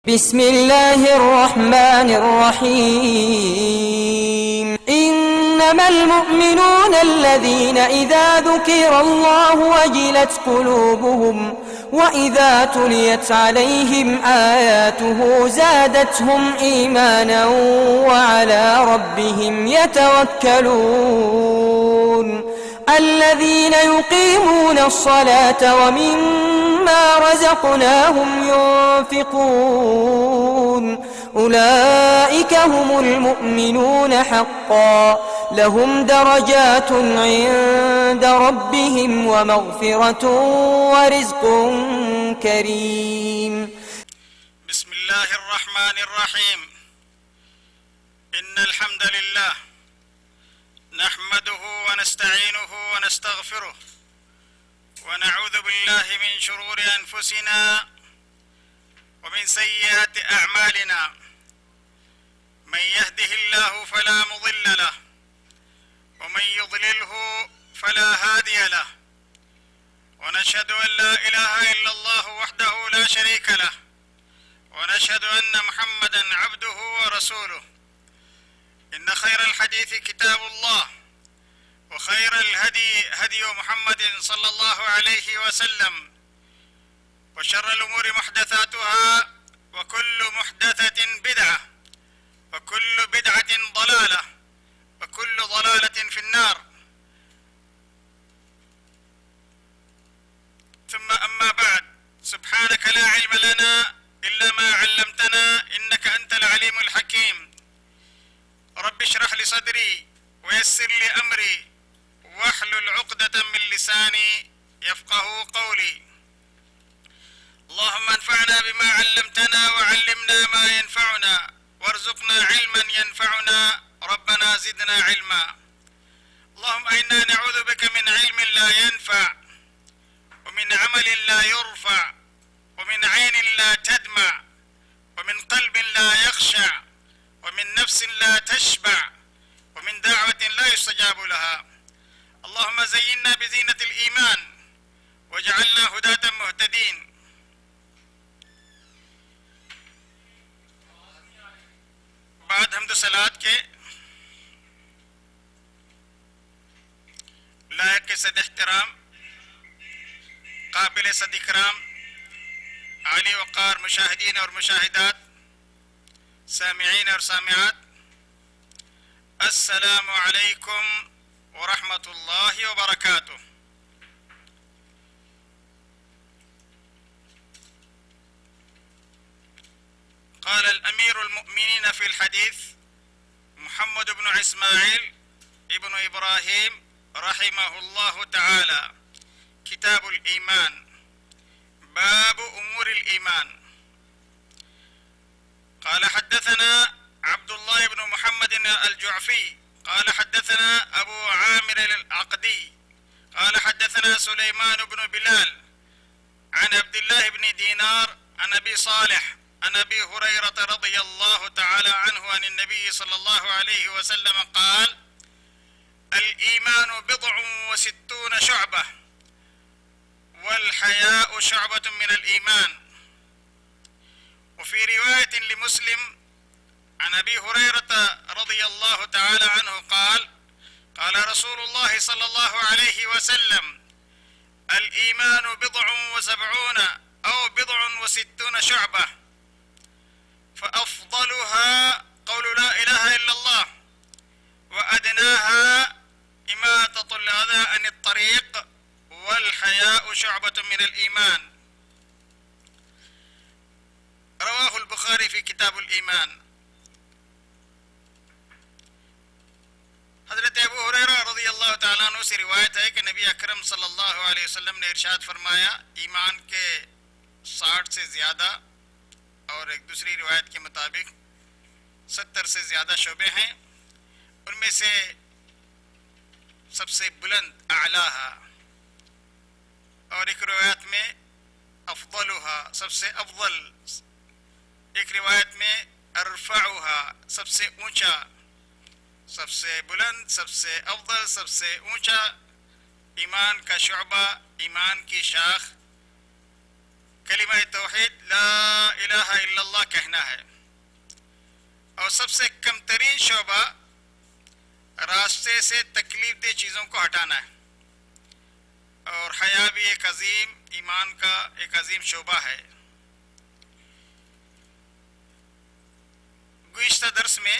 بسم الله الرحمن الرحيم إنما المؤمنون الذين إذا ذكر الله وجلت قلوبهم وإذا تليت عليهم آياته زادتهم إيمانا وعلى ربهم يتوكلون الذين يقيمون الصلاة ومما رزقناهم ينفقون أولئك هم المؤمنون حقا لهم درجات عند ربهم ومغفرة ورزق كريم. بسم الله الرحمن الرحيم. إن الحمد لله نحمده ونستعينه ونستغفره ونعوذ بالله من شرور أنفسنا ومن سيئات أعمالنا، من يهده الله فلا مضل له ومن يضلله فلا هادي له، ونشهد أن لا إله إلا الله وحده لا شريك له، ونشهد أن محمدا عبده ورسوله. إن خير الحديث كتاب الله، وخير الهدي هدي محمد صلى الله عليه وسلم، وشر الأمور محدثاتها، وكل محدثة بدعة، وكل بدعة ضلالة، وكل ضلالة في النار. ثم أما بعد، سبحانك لا علم لنا إلا ما علمتنا إنك أنت العليم الحكيم. رب اشرح لي صدري ويسر لي أمري واحلل عقدة من لساني يفقه قولي. اللهم انفعنا بما علمتنا وعلمنا ما ينفعنا وارزقنا علما ينفعنا، ربنا زدنا علما. اللهم إنا نعوذ بك من علم لا ينفع، ومن عمل لا يرفع، ومن عين لا تدمع، ومن قلب لا يخشع، ومن نفس لا تشبع، ومن دعوة لا يستجاب لها. اللهم زينا بزينة الإيمان واجعلنا هداة مهتدين. بعد حمد صلات کے لائق صد احترام، قابل صد اکرام، عالی وقار مشاہدین اور مشاہدات، سامعین اور سامعات، السلام علیکم ورحمة الله وبركاته. قال الأمير المؤمنين في الحديث محمد بن إسماعيل ابن إبراهيم رحمه الله تعالى: كتاب الإيمان، باب أمور الإيمان. قال حدثنا عبد الله بن محمد الجعفي قال حدثنا أبو عامر العقدي قال حدثنا سليمان بن بلال عن عبد الله بن دينار عن أبي صالح عن أبي هريرة رضي الله تعالى عنه عن النبي صلى الله عليه وسلم قال: الإيمان 67 شعبة، والحياء شعبة من الإيمان. وفي رواية لمسلم عن أبي هريرة رضي الله تعالى عنه قال: قال رسول الله صلى الله عليه وسلم: الإيمان 67 أو 67 شعبة، فأفضلها قول لا إله إلا الله، وأدناها إماتة الأذى عن الطريق، والحياء شعبة من الإيمان. رواه البخاري في كتاب الإيمان. حضرت ابو ہریرہ رضی اللہ تعالیٰ عنہ سے روایت ہے کہ نبی اکرم صلی اللہ علیہ وسلم نے ارشاد فرمایا: ایمان کے 60 سے زیادہ، اور ایک دوسری روایت کے مطابق 70 سے زیادہ شعبے ہیں. ان میں سے سب سے بلند اعلیٰ، اور ایک روایت میں افضلها سب سے افضل، ایک روایت میں ارفعها سب سے اونچا، سب سے بلند، سب سے افضل، سب سے اونچا ایمان کا شعبہ، ایمان کی شاخ کلمہ توحید لا الہ الا اللہ کہنا ہے، اور سب سے کم ترین شعبہ راستے سے تکلیف دہ چیزوں کو ہٹانا ہے، اور حیا بھی ایک عظیم ایمان کا ایک عظیم شعبہ ہے۔ گزشتہ درس میں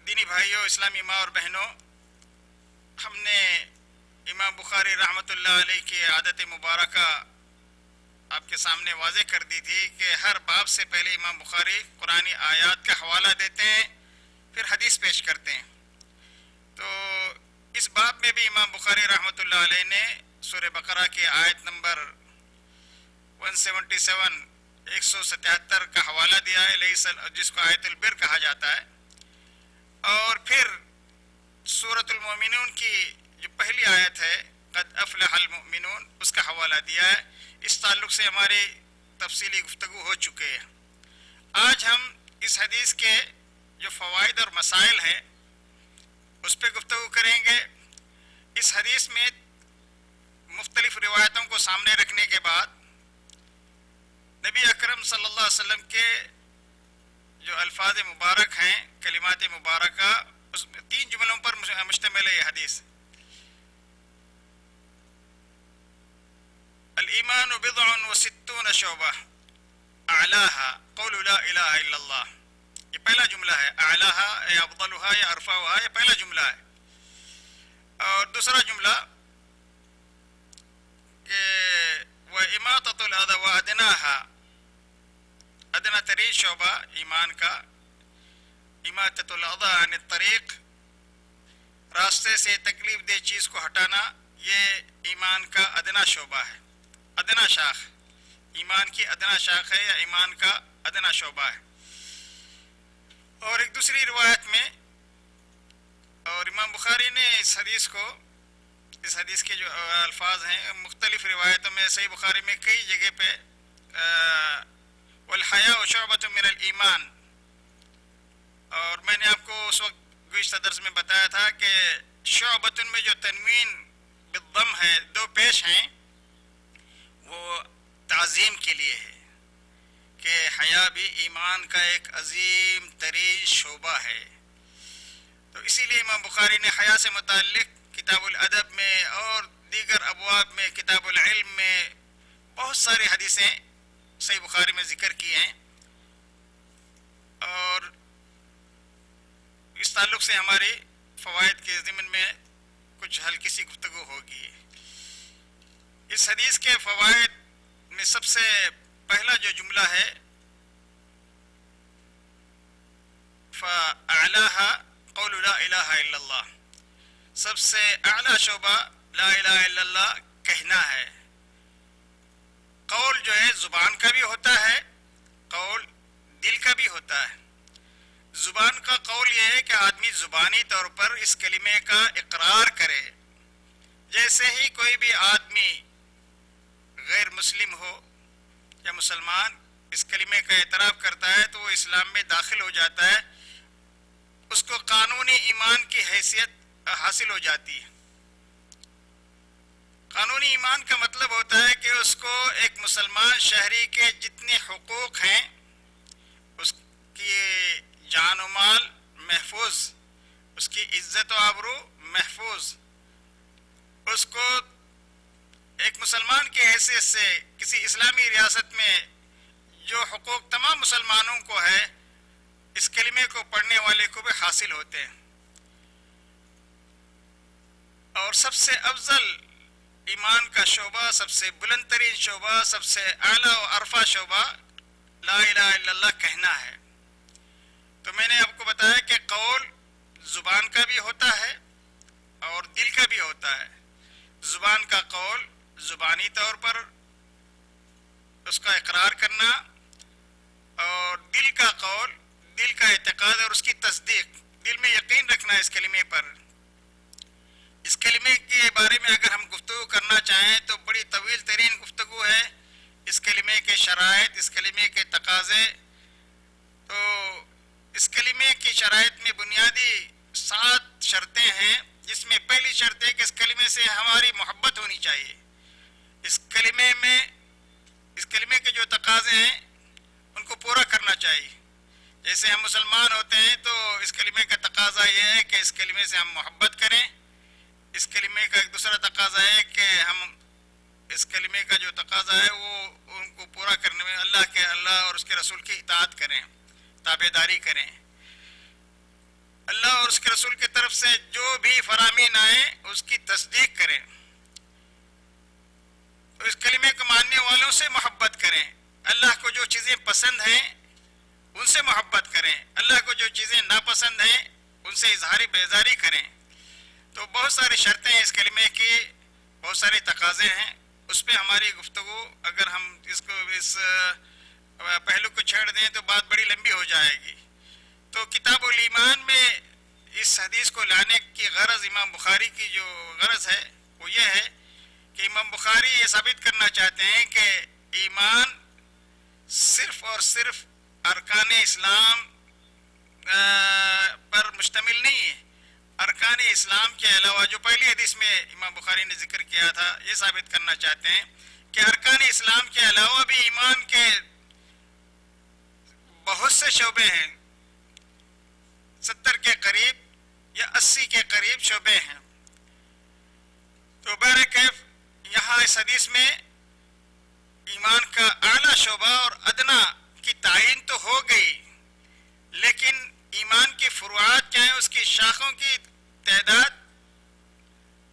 دینی بھائیوں، اسلامی ماں اور بہنوں، ہم نے امام بخاری رحمۃ اللہ علیہ کی عادت مبارکہ آپ کے سامنے واضح کر دی تھی کہ ہر باب سے پہلے امام بخاری قرآنی آیات کا حوالہ دیتے ہیں، پھر حدیث پیش کرتے ہیں۔ تو اس باب میں بھی امام بخاری رحمۃ اللہ علیہ نے سورہ بقرہ کی آیت نمبر 177 177 کا حوالہ دیا ہے، جس کو آیت البر کہا جاتا ہے، اور پھر سورۃ المؤمنون کی جو پہلی آیت ہے قد افلح المؤمنون، اس کا حوالہ دیا ہے۔ اس تعلق سے ہماری تفصیلی گفتگو ہو چکے ہیں۔ آج ہم اس حدیث کے جو فوائد اور مسائل ہیں اس پہ گفتگو کریں گے۔ اس حدیث میں مختلف روایتوں کو سامنے رکھنے کے بعد نبی اکرم صلی اللہ علیہ وسلم کے جو الفاظ مبارک ہیں، کلمات مبارکہ، اس میں 3 جملوں پر مشتمل ہے یہ حدیث۔ الایمان بضع وستون شعبہ اعلاها قول لا الہ الا اللہ، یہ پہلا جملہ ہے۔ اعلاها یا افضلها یا ارفعها، یہ پہلا جملہ ہے۔ اور دوسرا جملہ کہ واماطۃ الاذى وادناها، ادنا ترین شعبہ ایمان کا اماطۃ الاذى عن الطریق، راستے سے تکلیف دہ چیز کو ہٹانا، یہ ایمان کا ادنا شعبہ ہے، ادنا شاخ، ایمان کی ادنا شاخ ہے یا ایمان کا ادنا شعبہ ہے۔ اور ایک دوسری روایت میں، اور امام بخاری نے اس حدیث کے جو الفاظ ہیں مختلف روایتوں میں، صحیح بخاری میں کئی جگہ پہ والحیاء شعبۃ من الایمان، اور میں نے آپ کو اس وقت گزشتہ درس میں بتایا تھا کہ شعبۃ میں جو تنوین بالضم ہے، 2 پیش ہیں، وہ تعظیم کے لیے ہے کہ حیا بھی ایمان کا ایک عظیم ترین شعبہ ہے۔ تو اسی لیے امام بخاری نے حیا سے متعلق کتاب الادب میں اور دیگر ابواب میں، کتاب العلم میں بہت ساری حدیثیں صحیح بخاری میں ذکر کی ہیں، اور اس تعلق سے ہماری فوائد کے ضمن میں کچھ ہلکی سی گفتگو ہوگی۔ اس حدیث کے فوائد میں سب سے پہلا جو جملہ ہے فَأَعْلَاهَا قَوْلُ لَا إِلَهَ إِلَّا اللَّهِ، سب سے اعلیٰ شعبہ لا الہ الا اللہ کہنا ہے۔ قول جو ہے زبان کا بھی ہوتا ہے، قول دل کا بھی ہوتا ہے۔ زبان کا قول یہ ہے کہ آدمی زبانی طور پر اس کلمے کا اقرار کرے، جیسے ہی کوئی بھی آدمی غیر مسلم ہو یا مسلمان اس کلمے کا اعتراف کرتا ہے تو وہ اسلام میں داخل ہو جاتا ہے، اس کو قانونی ایمان کی حیثیت حاصل ہو جاتی ہے۔ قانونی ایمان کا مطلب ہوتا ہے کہ اس کو ایک مسلمان شہری کے جتنے حقوق ہیں، اس کی جان و مال محفوظ، اس کی عزت و آبرو محفوظ، اس کو ایک مسلمان کی حیثیت سے کسی اسلامی ریاست میں جو حقوق تمام مسلمانوں کو ہے، اس کلمے کو پڑھنے والے کو بھی حاصل ہوتے ہیں۔ اور سب سے افضل ایمان کا شعبہ، سب سے بلند ترین شعبہ، سب سے اعلیٰ و ارفع شعبہ لا الہ الا اللہ کہنا ہے۔ تو میں نے آپ کو بتایا کہ قول زبان کا بھی ہوتا ہے اور دل کا بھی ہوتا ہے۔ زبان کا قول زبانی طور پر اس کا اقرار کرنا، اور دل کا قول دل کا اعتقاد اور اس کی تصدیق، دل میں یقین رکھنا اس کلمے پر۔ اس کلمے کے بارے میں اگر ہم گفتگو کرنا چاہیں تو بڑی طویل ترین گفتگو ہے۔ اس کلمے کے شرائط، اس کلمے کے تقاضے، تو اس کلمے کی شرائط میں بنیادی 7 شرطیں ہیں، جس میں پہلی شرط ہے کہ اس کلمے سے ہماری محبت ہونی چاہیے۔ اس کلمے کے جو تقاضے ہیں ان کو پورا کرنا چاہیے. جیسے ہم مسلمان ہوتے ہیں تو اس کلمے کا تقاضا یہ ہے کہ اس کلمے سے ہم محبت کریں. اس کلمے کا ایک دوسرا تقاضا ہے کہ ہم اس کلمے کا جو تقاضا ہے وہ ان کو پورا کرنے میں اللہ اور اس کے رسول کی اطاعت کریں, تابعداری کریں. اللہ اور اس کے رسول کی طرف سے جو بھی فرامین آئے اس کی تصدیق کریں. تو اس کلمے کو ماننے والوں سے محبت کریں. اللہ کو جو چیزیں پسند ہیں ان سے محبت کریں. اللہ کو جو چیزیں ناپسند ہیں ان سے اظہار بیزاری کریں. تو بہت ساری شرطیں ہیں اس کلمے کی, بہت سارے تقاضے ہیں. اس پہ ہماری گفتگو اگر ہم اس پہلو کو چھیڑ دیں تو بات بڑی لمبی ہو جائے گی. تو کتاب الایمان میں اس حدیث کو لانے کی غرض امام بخاری کی جو غرض ہے وہ یہ ہے کہ امام بخاری یہ ثابت کرنا چاہتے ہیں کہ ایمان صرف اور صرف ارکان اسلام پر مشتمل نہیں ہے. ارکان اسلام کے علاوہ جو پہلی حدیث میں امام بخاری نے ذکر کیا تھا یہ ثابت کرنا چاہتے ہیں کہ ارکان اسلام کے علاوہ بھی ایمان کے بہت سے شعبے ہیں, 70 کے قریب یا 80 کے قریب شعبے ہیں. تو بہرکیف یہاں اس حدیث میں ایمان کا اعلیٰ شعبہ اور ادنا کی تعین تو ہو گئی, لیکن ایمان کی فروعات کیا ہیں, اس کی شاخوں کی تعداد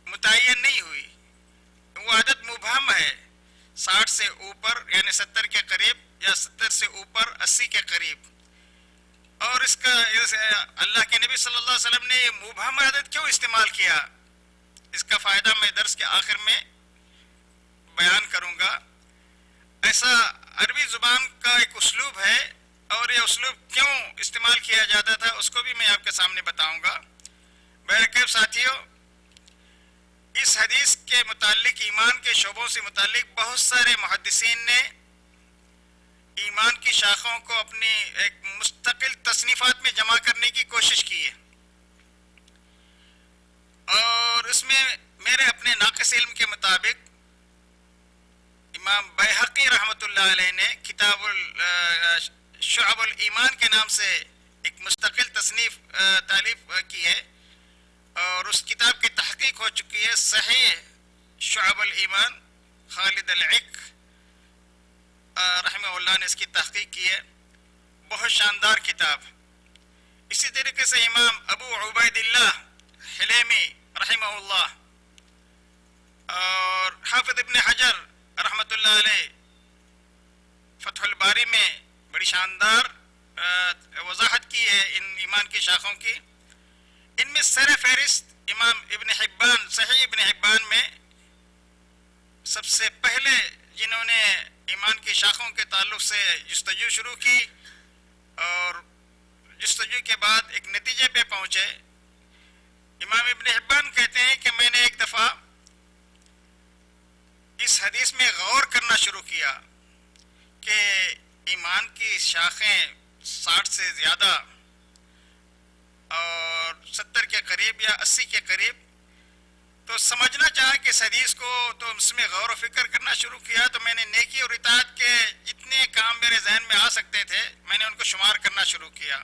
متعین نہیں ہوئی. وہ عدد مبہم ہے, 60 سے اوپر یعنی 70 کے قریب یا 70 سے اوپر 80 کے قریب. اور اس کا اللہ کے نبی صلی اللہ علیہ وسلم نے یہ مبہم عدد کیوں استعمال کیا, اس کا فائدہ میں درس کے آخر میں بیان کروں گا. ایسا عربی زبان کا ایک اسلوب ہے اور یہ اسلوب کیوں استعمال کیا جاتا تھا اس کو بھی میں آپ کے سامنے بتاؤں گا. بہرکیف ساتھیوں, اس حدیث کے متعلق ایمان کے شعبوں سے متعلق بہت سارے محدثین نے ایمان کی شاخوں کو اپنی ایک مستقل تصنیفات میں جمع کرنے کی کوشش کی ہے. اور اس میں میرے اپنے ناقص علم کے مطابق امام بیہقی رحمۃ اللہ علیہ نے کتاب شعب الایمان کے نام سے ایک مستقل تصنیف تالیف کی ہے, اور اس کتاب کی تحقیق ہو چکی ہے. صحیح شعب الایمان, خالد العق رحمہ اللہ نے اس کی تحقیق کی ہے, بہت شاندار کتاب. اسی طریقے سے امام ابو عبید اللہ حلیمی رحمہ اللہ اور حافظ ابن حجر رحمۃ اللہ علیہ فتح الباری میں بڑی شاندار وضاحت کی ہے ان ایمان کی شاخوں کی. ان میں سر فہرست امام ابن حبان, صحیح ابن حبان میں سب سے پہلے جنہوں نے ایمان کی شاخوں کے تعلق سے جستجو شروع کی اور جستجو کے بعد ایک نتیجے پہ پہنچے. امام ابن حبان کہتے ہیں کہ میں نے ایک دفعہ اس حدیث میں غور کرنا شروع کیا کہ ایمان کی شاخیں 60 سے زیادہ اور 70 کے قریب یا 80 کے قریب. تو سمجھنا چاہا کہ اس حدیث کو تو اس میں غور و فکر کرنا شروع کیا. تو میں نے نیکی اور اطاعت کے جتنے کام میرے ذہن میں آ سکتے تھے میں نے ان کو شمار کرنا شروع کیا.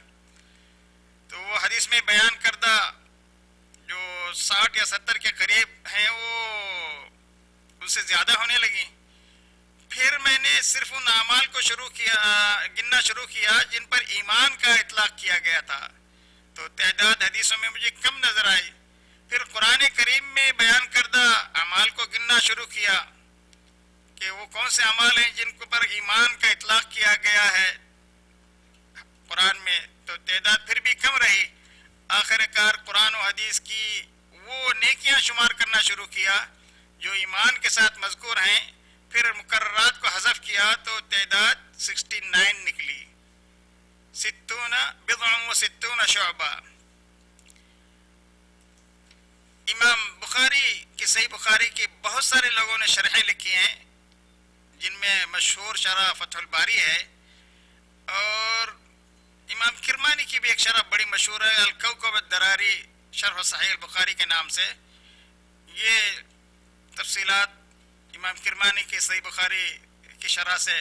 تو وہ حدیث میں بیان کردہ جو 60 یا 70 کے قریب ہیں وہ ان سے زیادہ ہونے لگی. پھر میں نے صرف ان اعمال کو گننا شروع کیا جن پر ایمان کا اطلاق کیا گیا تھا. تو تعداد حدیثوں میں مجھے کم نظر آئی. پھر قرآن کریم میں بیان کردہ اعمال کو گننا شروع کیا کہ وہ کون سے اعمال ہیں جن پر ایمان کا اطلاق کیا گیا ہے قرآن میں. تو تعداد پھر بھی کم رہی. آخر کار قرآن و حدیث کی وہ نیکیاں شمار کرنا شروع کیا جو ایمان کے ساتھ مذکور ہیں. پھر مقررات کو حذف کیا تو تعداد 69 نکلی, 60 بضع و 60 شعبہ. امام بخاری کی صحیح بخاری کی بہت سارے لوگوں نے شرحیں لکھی ہیں جن میں مشہور شرح فتح الباری ہے, اور امام کرمانی کی بھی ایک شرح بڑی مشہور ہے الکوکب الدراری شرح صحیح البخاری کے نام سے. یہ تفصیلات امام کرمانی کی صحیح بخاری کی شرح سے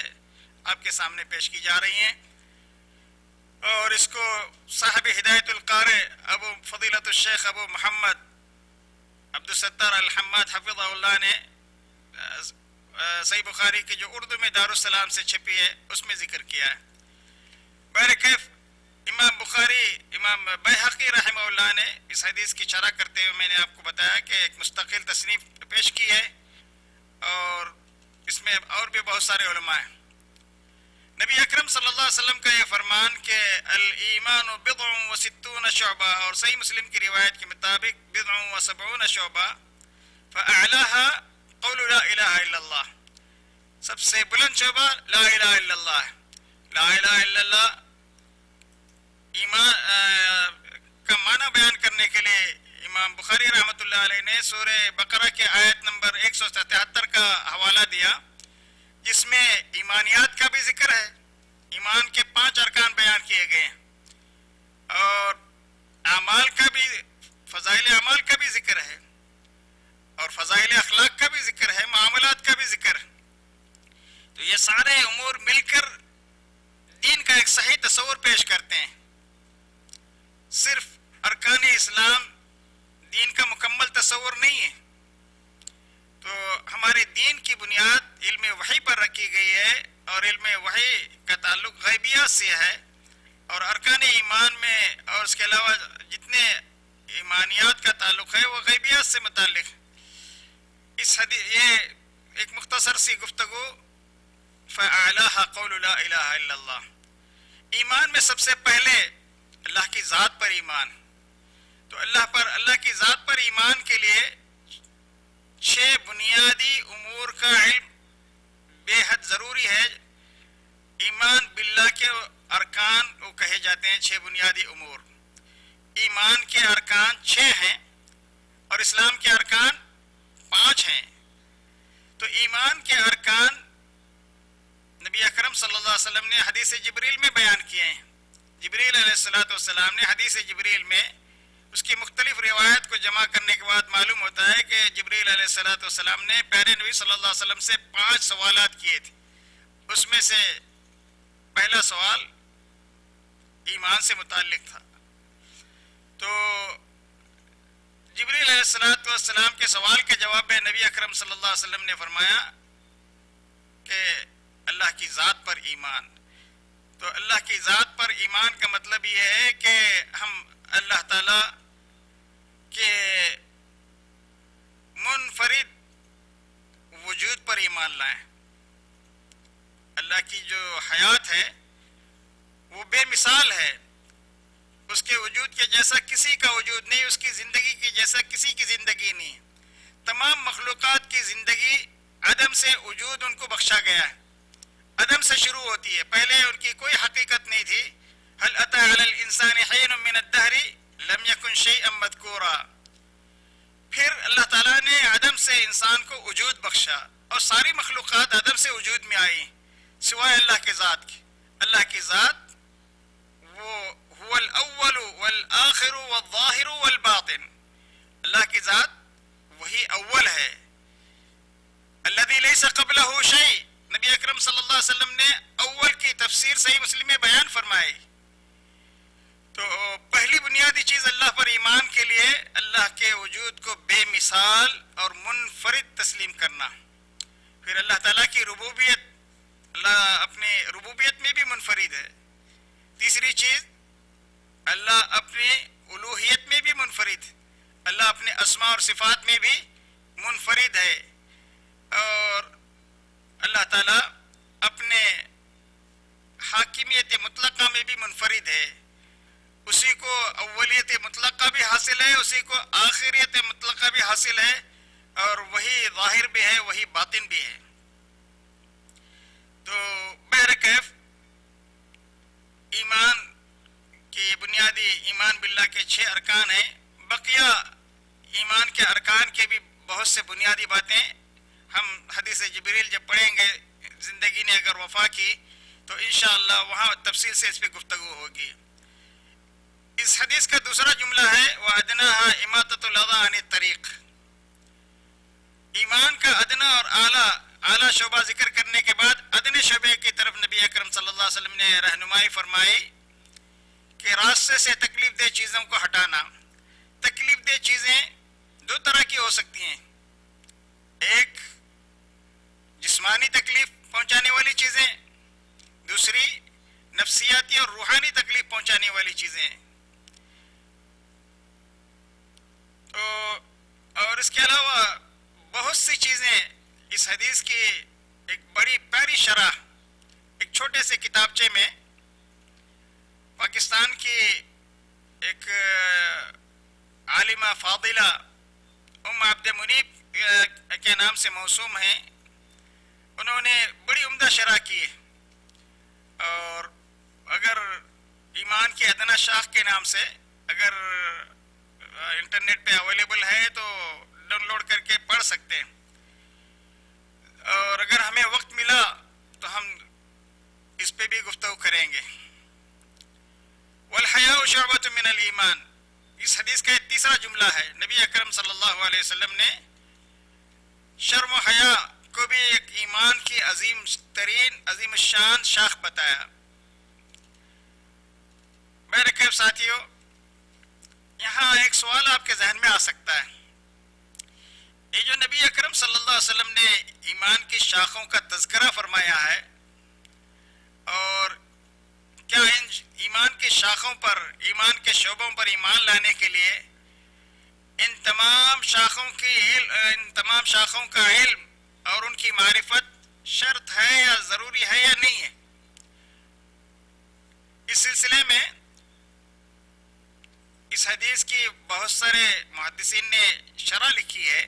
آپ کے سامنے پیش کی جا رہی ہیں، اور اس کو صاحب ہدایت القارئ ابو فضیلت الشیخ ابو محمد عبدالستار الحماد حفظہ اللہ نے صحیح بخاری کی جو اردو میں دارالسلام سے چھپی ہے اس میں ذکر کیا ہے۔ بہرکیف امام بخاری امام بیہقی رحمہ اللہ نے اس حدیث کی شرح کرتے ہوئے میں نے آپ کو بتایا کہ ایک مستقل تصنیف پیش کی ہے، اور اس میں اور بھی بہت سارے علماء ہیں۔ نبی اکرم صلی اللہ علیہ وسلم کا یہ فرمان کہ الایمان بضع و ستون شعبہ، اور صحیح مسلم کی روایت کے مطابق بضع و سبعون شعبہ فاعلاها قول لا الہ الا اللہ، سب سے بلند شعبہ لا الہ الا اللہ ہے۔ لا الہ الا اللہ ایمان کا معنی بیان کرنے کے لیے امام بخاری رحمۃ اللہ علیہ نے سورہ بقرہ کے آیت نمبر 177 کا حوالہ دیا، جس میں ایمانیات کا بھی ذکر ہے، ایمان کے 5 ارکان بیان کیے گئے ہیں، اور اعمال کا بھی، فضائل اعمال کا بھی ذکر ہے، اور فضائل اخلاق کا بھی ذکر ہے، معاملات کا بھی ذکر ہے۔ تو یہ سارے امور مل کر دین کا ایک صحیح تصور پیش کرتے ہیں۔ صرف ارکان اسلام دین کا مکمل تصور نہیں ہے، تو ہمارے دین کی بنیاد علم وحی پر رکھی گئی ہے، اور علم وحی کا تعلق غیبیات سے ہے، اور ارکان ایمان میں اور اس کے علاوہ جتنے ایمانیات کا تعلق ہے وہ غیبیات سے متعلق ہے۔ اس حدیث یہ ایک مختصر سی گفتگو، فَأَعْلَاهَا قَوْلُ لَا إِلَهَ إِلَّا اللَّهِ، ایمان میں سب سے پہلے اللہ کی ذات پر ایمان، تو اللہ کی ذات پر ایمان کے لیے 6 بنیادی امور کا علم بے حد ضروری ہے۔ ایمان باللہ کے ارکان وہ کہے جاتے ہیں 6 بنیادی امور۔ ایمان کے ارکان 6 ہیں اور اسلام کے ارکان 5 ہیں۔ تو ایمان کے ارکان نبی اکرم صلی اللہ علیہ وسلم نے حدیث جبریل میں بیان کیے ہیں۔ جبریل علیہ السلام نے حدیث جبریل میں اس کی مختلف روایت کو جمع کرنے کے بعد معلوم ہوتا ہے کہ جبریل علیہ السلام نے پیارے نبی صلی اللہ علیہ وسلم سے 5 سوالات کیے تھے۔ اس میں سے پہلا سوال ایمان سے متعلق تھا۔ تو جبریل علیہ السلام کے سوال کے جواب میں نبی اکرم صلی اللہ علیہ وسلم نے فرمایا کہ اللہ کی ذات پر ایمان۔ تو اللہ کی ذات پر ایمان کا مطلب یہ ہے کہ ہم اللہ تعالی کے منفرد وجود پر ایمان لائیں۔ اللہ کی جو حیات ہے وہ بے مثال ہے، اس کے وجود کے جیسا کسی کا وجود نہیں، اس کی زندگی کے جیسا کسی کی زندگی نہیں۔ تمام مخلوقات کی زندگی عدم سے وجود ان کو بخشا گیا ہے، عدم سے شروع ہوتی ہے، پہلے ان کی کوئی حقیقت نہیں تھی۔ هل اتى على الانسان حين من الدهر لم يكن شيئا مذكورا۔ پھر اللہ تعالیٰ نے عدم سے انسان کو وجود بخشا، اور ساری مخلوقات عدم سے وجود میں آئی سوائے اللہ کی ذات کی۔ اللہ کی ذات وہ هو الاول والآخر والظاہر والباطن، اللہ کی ذات وہی اول ہے، الذي ليس قبله شيء۔ نبی اکرم صلی اللہ علیہ وسلم نے اول کی تفسیر صحیح مسلم میں بیان فرمائی۔ تو پہلی بنیادی چیز اللہ پر ایمان کے لیے اللہ کے وجود کو بے مثال اور منفرد تسلیم کرنا۔ پھر اللہ تعالیٰ کی ربوبیت، اللہ اپنے ربوبیت میں بھی منفرد ہے۔ تیسری چیز، اللہ اپنے الوہیت میں بھی منفرد ہے، اللہ اپنے اسماء اور صفات میں بھی منفرد ہے، اور اللہ تعالیٰ اپنے حاکمیت مطلقہ میں بھی منفرد ہے۔ اسی کو اولیت مطلقہ بھی حاصل ہے، اسی کو آخریت مطلقہ بھی حاصل ہے، اور وہی ظاہر بھی ہے، وہی باطن بھی ہے۔ تو بہرکیف ایمان کی بنیادی ایمان باللہ کے 6 ارکان ہیں۔ بقیہ ایمان کے ارکان کے بھی بہت سے بنیادی باتیں ہم حدیث جبریل جب پڑھیں گے، زندگی نے اگر وفا کی تو انشاءاللہ وہاں تفصیل سے اس پہ گفتگو ہوگی۔ اس حدیث کا دوسرا جملہ ہے وَأَدْنَاهَا إِمَاطَةُ الْأَذَى عَنِ الطَّرِيقِ۔ ایمان کا ادنا اور اعلیٰ شعبہ ذکر کرنے کے بعد ادنے شعبے کی طرف نبی اکرم صلی اللہ علیہ وسلم نے رہنمائی فرمائی کہ راستے سے تکلیف دہ چیزوں کو ہٹانا. تکلیف دہ چیزیں دو طرح کی ہو سکتی ہیں. ایک جسمانی تکلیف پہنچانے والی چیزیں، دوسری نفسیاتی اور روحانی تکلیف پہنچانے والی چیزیں. اور اس کے علاوہ بہت سی چیزیں اس حدیث کی ایک بڑی پیاری شرح ایک چھوٹے سے کتابچے میں پاکستان کی ایک عالمہ فاضلہ عبد منیب کے نام سے موسوم ہیں، انہوں نے بڑی عمدہ شرح کی ہے. اور اگر ایمان کی ادنا شاخ کے نام سے اگر انٹرنیٹ پہ اویلیبل ہے تو ڈاؤن لوڈ کر کے پڑھ سکتے ہیں. اور اگر ہمیں وقت ملا تو ہم اس پہ بھی گفتگو کریں گے. والحیاء شعبۃ من الایمان، اس حدیث کا یہ تیسرا جملہ ہے. نبی اکرم صلی اللہ علیہ وسلم نے شرم و حیا کو بھی ایک ایمان کی عظیم ترین عظیم الشان شاخ بتایا. میرے قریب ساتھیوں، یہاں ایک سوال آپ کے ذہن میں آ سکتا ہے. یہ جو نبی اکرم صلی اللہ علیہ وسلم نے ایمان کی شاخوں کا تذکرہ فرمایا ہے، اور کیا ان ایمان کی شاخوں پر، ایمان کے شعبوں پر ایمان لانے کے لیے ان تمام شاخوں کا علم اور ان کی معرفت شرط ہے یا ضروری ہے یا نہیں ہے؟ اس سلسلے میں اس حدیث کی بہت سارے محدثین نے شرح لکھی ہے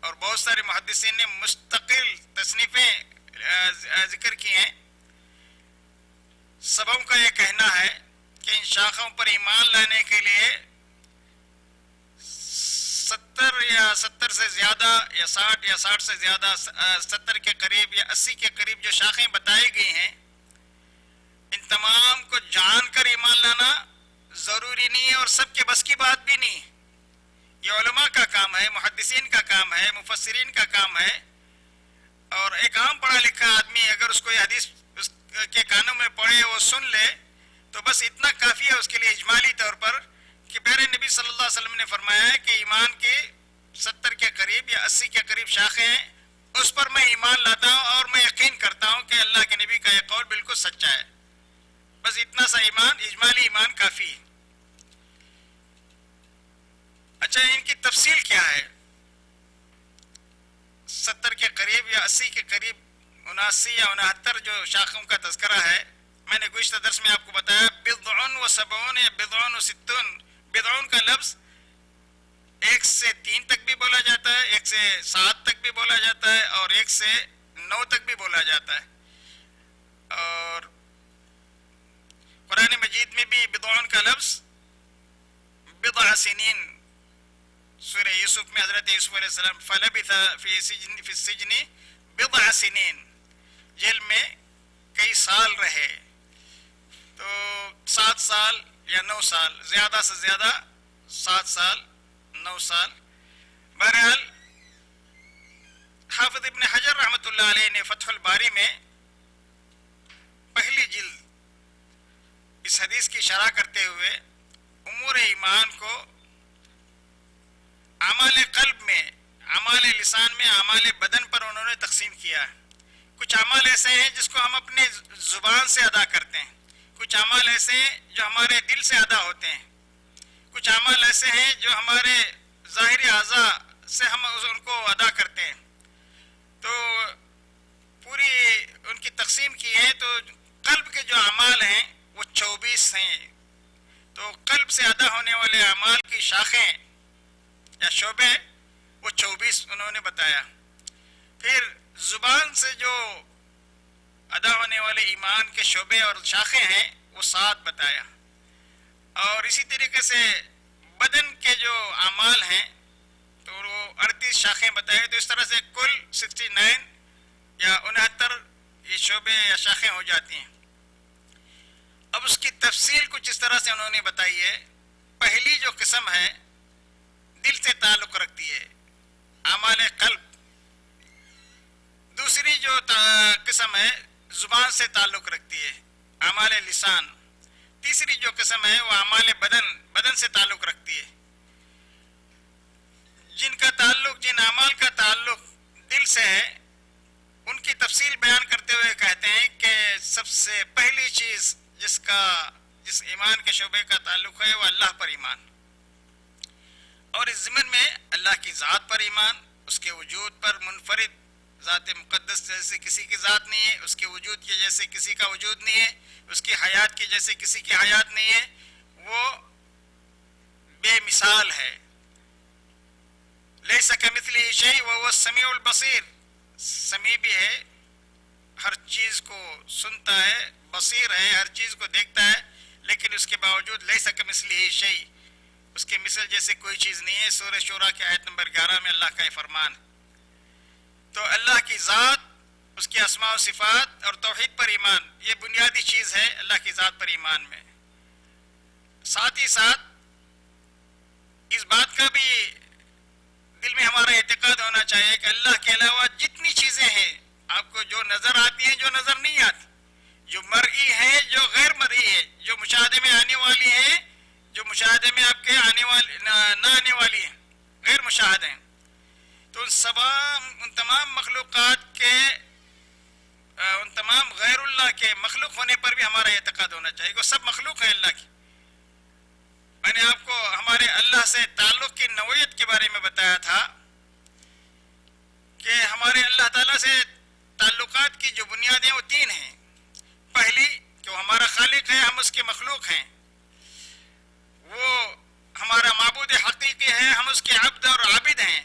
اور بہت سارے محدثین نے مستقل تصنیفیں ذکر کی ہیں. سبوں کا یہ کہنا ہے کہ ان شاخوں پر ایمان لانے کے لیے 70 سے زیادہ یا 60 سے زیادہ 70 کے قریب یا 80 کے قریب جو شاخیں بتائی گئی ہیں، ان تمام کو جان کر ایمان لانا ضروری نہیں ہے اور سب کے بس کی بات بھی نہیں. یہ علماء کا کام ہے، محدثین کا کام ہے، مفسرین کا کام ہے. اور ایک عام پڑھا لکھا آدمی اگر اس کو یہ حدیث اس کے کانوں میں پڑھے، وہ سن لے تو بس اتنا کافی ہے اس کے لیے اجمالی طور پر کہ پیارے نبی صلی اللہ علیہ وسلم نے فرمایا ہے کہ ایمان کے 70 کے قریب یا 80 کے قریب شاخیں ہیں، اس پر میں ایمان لاتا ہوں اور میں یقین کرتا ہوں کہ اللہ کے نبی کا یہ قول بالکل سچا ہے. بس اتنا سا ایمان، اجمالی ایمان کافی ہے. اچھا، ان کی تفصیل کیا ہے؟ 70 کے قریب یا 80 کے قریب 79 یا 69 جو شاخوں کا تذکرہ ہے، میں نے گزشتہ درس میں آپ کو بتایا بضع و 70 یا بضع و 60. بضع کا لفظ 1 سے 3 تک بھی بولا جاتا ہے، 1 سے 7 تک بھی بولا جاتا ہے اور 1 سے 9 تک بھی بولا جاتا ہے. اور قرآن مجید میں بھی بضع کا لفظ بضع سنین، سورہ یوسف میں حضرت یوسف علیہ السلام فلبث فی السجن بضع سنین، جیل میں کئی سال رہے. تو 7 سال یا 9 سال، زیادہ سے زیادہ 7 سال 9 سال. بہرحال حافظ ابن حجر رحمۃ اللہ علیہ نے فتح الباری میں پہلی جلد اس حدیث کی شرح کرتے ہوئے امور ایمان کو اعمال قلب میں، اعمال لسان میں، اعمال بدن پر انہوں نے تقسیم کیا. کچھ اعمال ایسے ہیں جس کو ہم اپنے زبان سے ادا کرتے ہیں، کچھ اعمال ایسے ہیں جو ہمارے دل سے ادا ہوتے ہیں، کچھ اعمال ایسے ہیں جو ہمارے ظاہری اعضاء سے ہم ان کو ادا کرتے ہیں. تو پوری ان کی تقسیم کی ہے تو قلب کے جو اعمال ہیں وہ 24 ہیں. تو قلب سے ادا ہونے والے اعمال کی شاخیں یا شعبے وہ 24 انہوں نے بتایا. پھر زبان سے جو ادا ہونے والے ایمان کے شعبے اور شاخیں ہیں وہ 7 بتایا. اور اسی طریقے سے بدن کے جو اعمال ہیں تو وہ 38 شاخیں بتائے. تو اس طرح سے کل 69 یا 69 یہ شعبے یا شاخیں ہو جاتی ہیں. اب اس کی تفصیل کچھ اس طرح سے انہوں نے بتائی ہے. پہلی جو قسم ہے دل سے تعلق رکھتی ہے، اعمال قلب. دوسری جو قسم ہے زبان سے تعلق رکھتی ہے، اعمال لسان. تیسری جو قسم ہے وہ اعمال بدن سے تعلق رکھتی ہے. جن اعمال کا تعلق دل سے ہے ان کی تفصیل بیان کرتے ہوئے کہتے ہیں کہ سب سے پہلی چیز جس ایمان کے شعبے کا تعلق ہے وہ اللہ پر ایمان، اور اس ضمن میں اللہ کی ذات پر ایمان، اس کے وجود پر منفرد، ذات مقدس جیسے کسی کی ذات نہیں ہے، اس کے وجود کے جیسے کسی کا وجود نہیں ہے، اس کی حیات کے جیسے کسی کی حیات نہیں ہے، وہ بے مثال ہے. لیس کمثلہ شیء وہو السمیع البصیر، سمیع بھی ہے، ہر چیز کو سنتا ہے، بصیر ہے، ہر چیز کو دیکھتا ہے، لیکن اس کے باوجود لیس کمثلہ شیء، اس کے مثل جیسے کوئی چیز نہیں ہے. سورہ شورى کی آیت نمبر 11 میں اللہ کا یہ فرمان. تو اللہ کی ذات، اس کی اسماء و صفات اور توحید پر ایمان، یہ بنیادی چیز ہے اللہ کی ذات پر ایمان میں. ساتھ ہی ساتھ اس بات کا بھی دل میں ہمارا اعتقاد ہونا چاہیے کہ اللہ کے علاوہ جتنی چیزیں ہیں آپ کو جو نظر آتی ہیں، جو نظر نہیں آتی، جو مرئی ہے، جو غیر مرئی ہے، جو مشاہدے میں آنے والی ہیں، جو مشاہدے میں آپ کے نہ آنے والی ہیں، غیر مشاہد ہیں، تو ان تمام مخلوقات کے، ان تمام غیر اللہ کے مخلوق ہونے پر بھی ہمارا اعتقاد ہونا چاہیے کہ سب مخلوق ہیں اللہ کی. میں نے آپ کو ہمارے اللہ سے تعلق کی نوعیت کے بارے میں بتایا تھا کہ ہمارے اللہ تعالیٰ سے تعلقات کی جو بنیادیں وہ 3 ہیں. پہلی کہ وہ ہمارا خالق ہے، ہم اس کے مخلوق ہیں، وہ ہمارا معبود حقیقی ہے، ہم اس کے عبد اور عابد ہیں،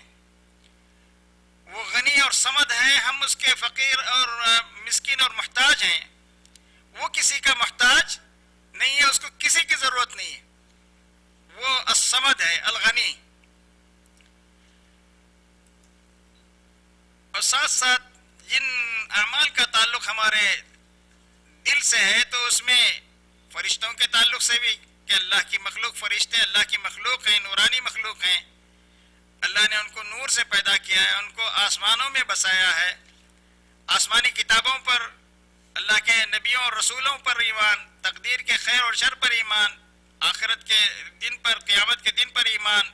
وہ غنی اور صمد ہے، ہم اس کے فقیر اور مسکین اور محتاج ہیں، وہ کسی کا محتاج نہیں ہے، اس کو کسی کی ضرورت نہیں ہے، وہ الصمد ہے، الغنی. اور ساتھ ساتھ جن اعمال کا تعلق ہمارے دل سے ہے تو اس میں فرشتوں کے تعلق سے بھی کہ اللہ کی مخلوق فرشتے اللہ کی مخلوق ہیں، نورانی مخلوق ہیں، اللہ نے ان کو نور سے پیدا کیا ہے، ان کو آسمانوں میں بسایا ہے، آسمانی کتابوں پر، اللہ کے نبیوں اور رسولوں پر ایمان، تقدیر کے خیر اور شر پر ایمان، آخرت کے دن پر، قیامت کے دن پر ایمان،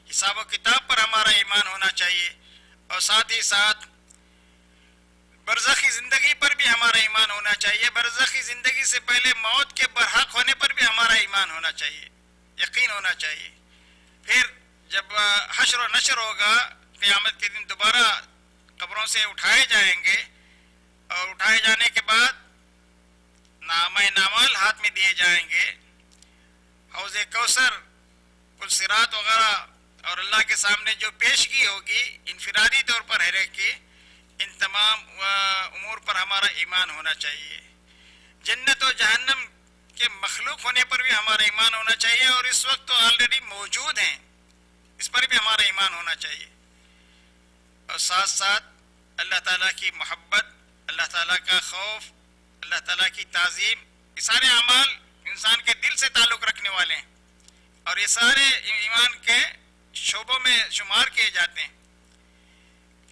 حساب و کتاب پر ہمارا ایمان ہونا چاہیے. اور ساتھ ہی ساتھ برزخی زندگی پر بھی ہمارا ایمان ہونا چاہیے. برزخی زندگی سے پہلے موت کے برحق ہونے پر بھی ہمارا ایمان ہونا چاہیے، یقین ہونا چاہیے. پھر جب حشر و نشر ہوگا، قیامت کے دن دوبارہ قبروں سے اٹھائے جائیں گے، اور اٹھائے جانے کے بعد نامہ نامال ہاتھ میں دیے جائیں گے، حوض کوثر، پل صراط وغیرہ، اور اللہ کے سامنے جو پیشگی ہوگی انفرادی طور پر ہر ایک کی، ان تمام امور پر ہمارا ایمان ہونا چاہیے. جنت و جہنم کے مخلوق ہونے پر بھی ہمارا ایمان ہونا چاہیے، اور اس وقت تو آلریڈی موجود ہیں، اس پر بھی ہمارا ایمان ہونا چاہیے. اور ساتھ ساتھ اللہ تعالیٰ کی محبت، اللہ تعالیٰ کا خوف، اللہ تعالیٰ کی تعظیم، یہ سارے اعمال انسان کے دل سے تعلق رکھنے والے ہیں، اور یہ سارے ایمان کے شعبوں میں شمار کیے جاتے ہیں.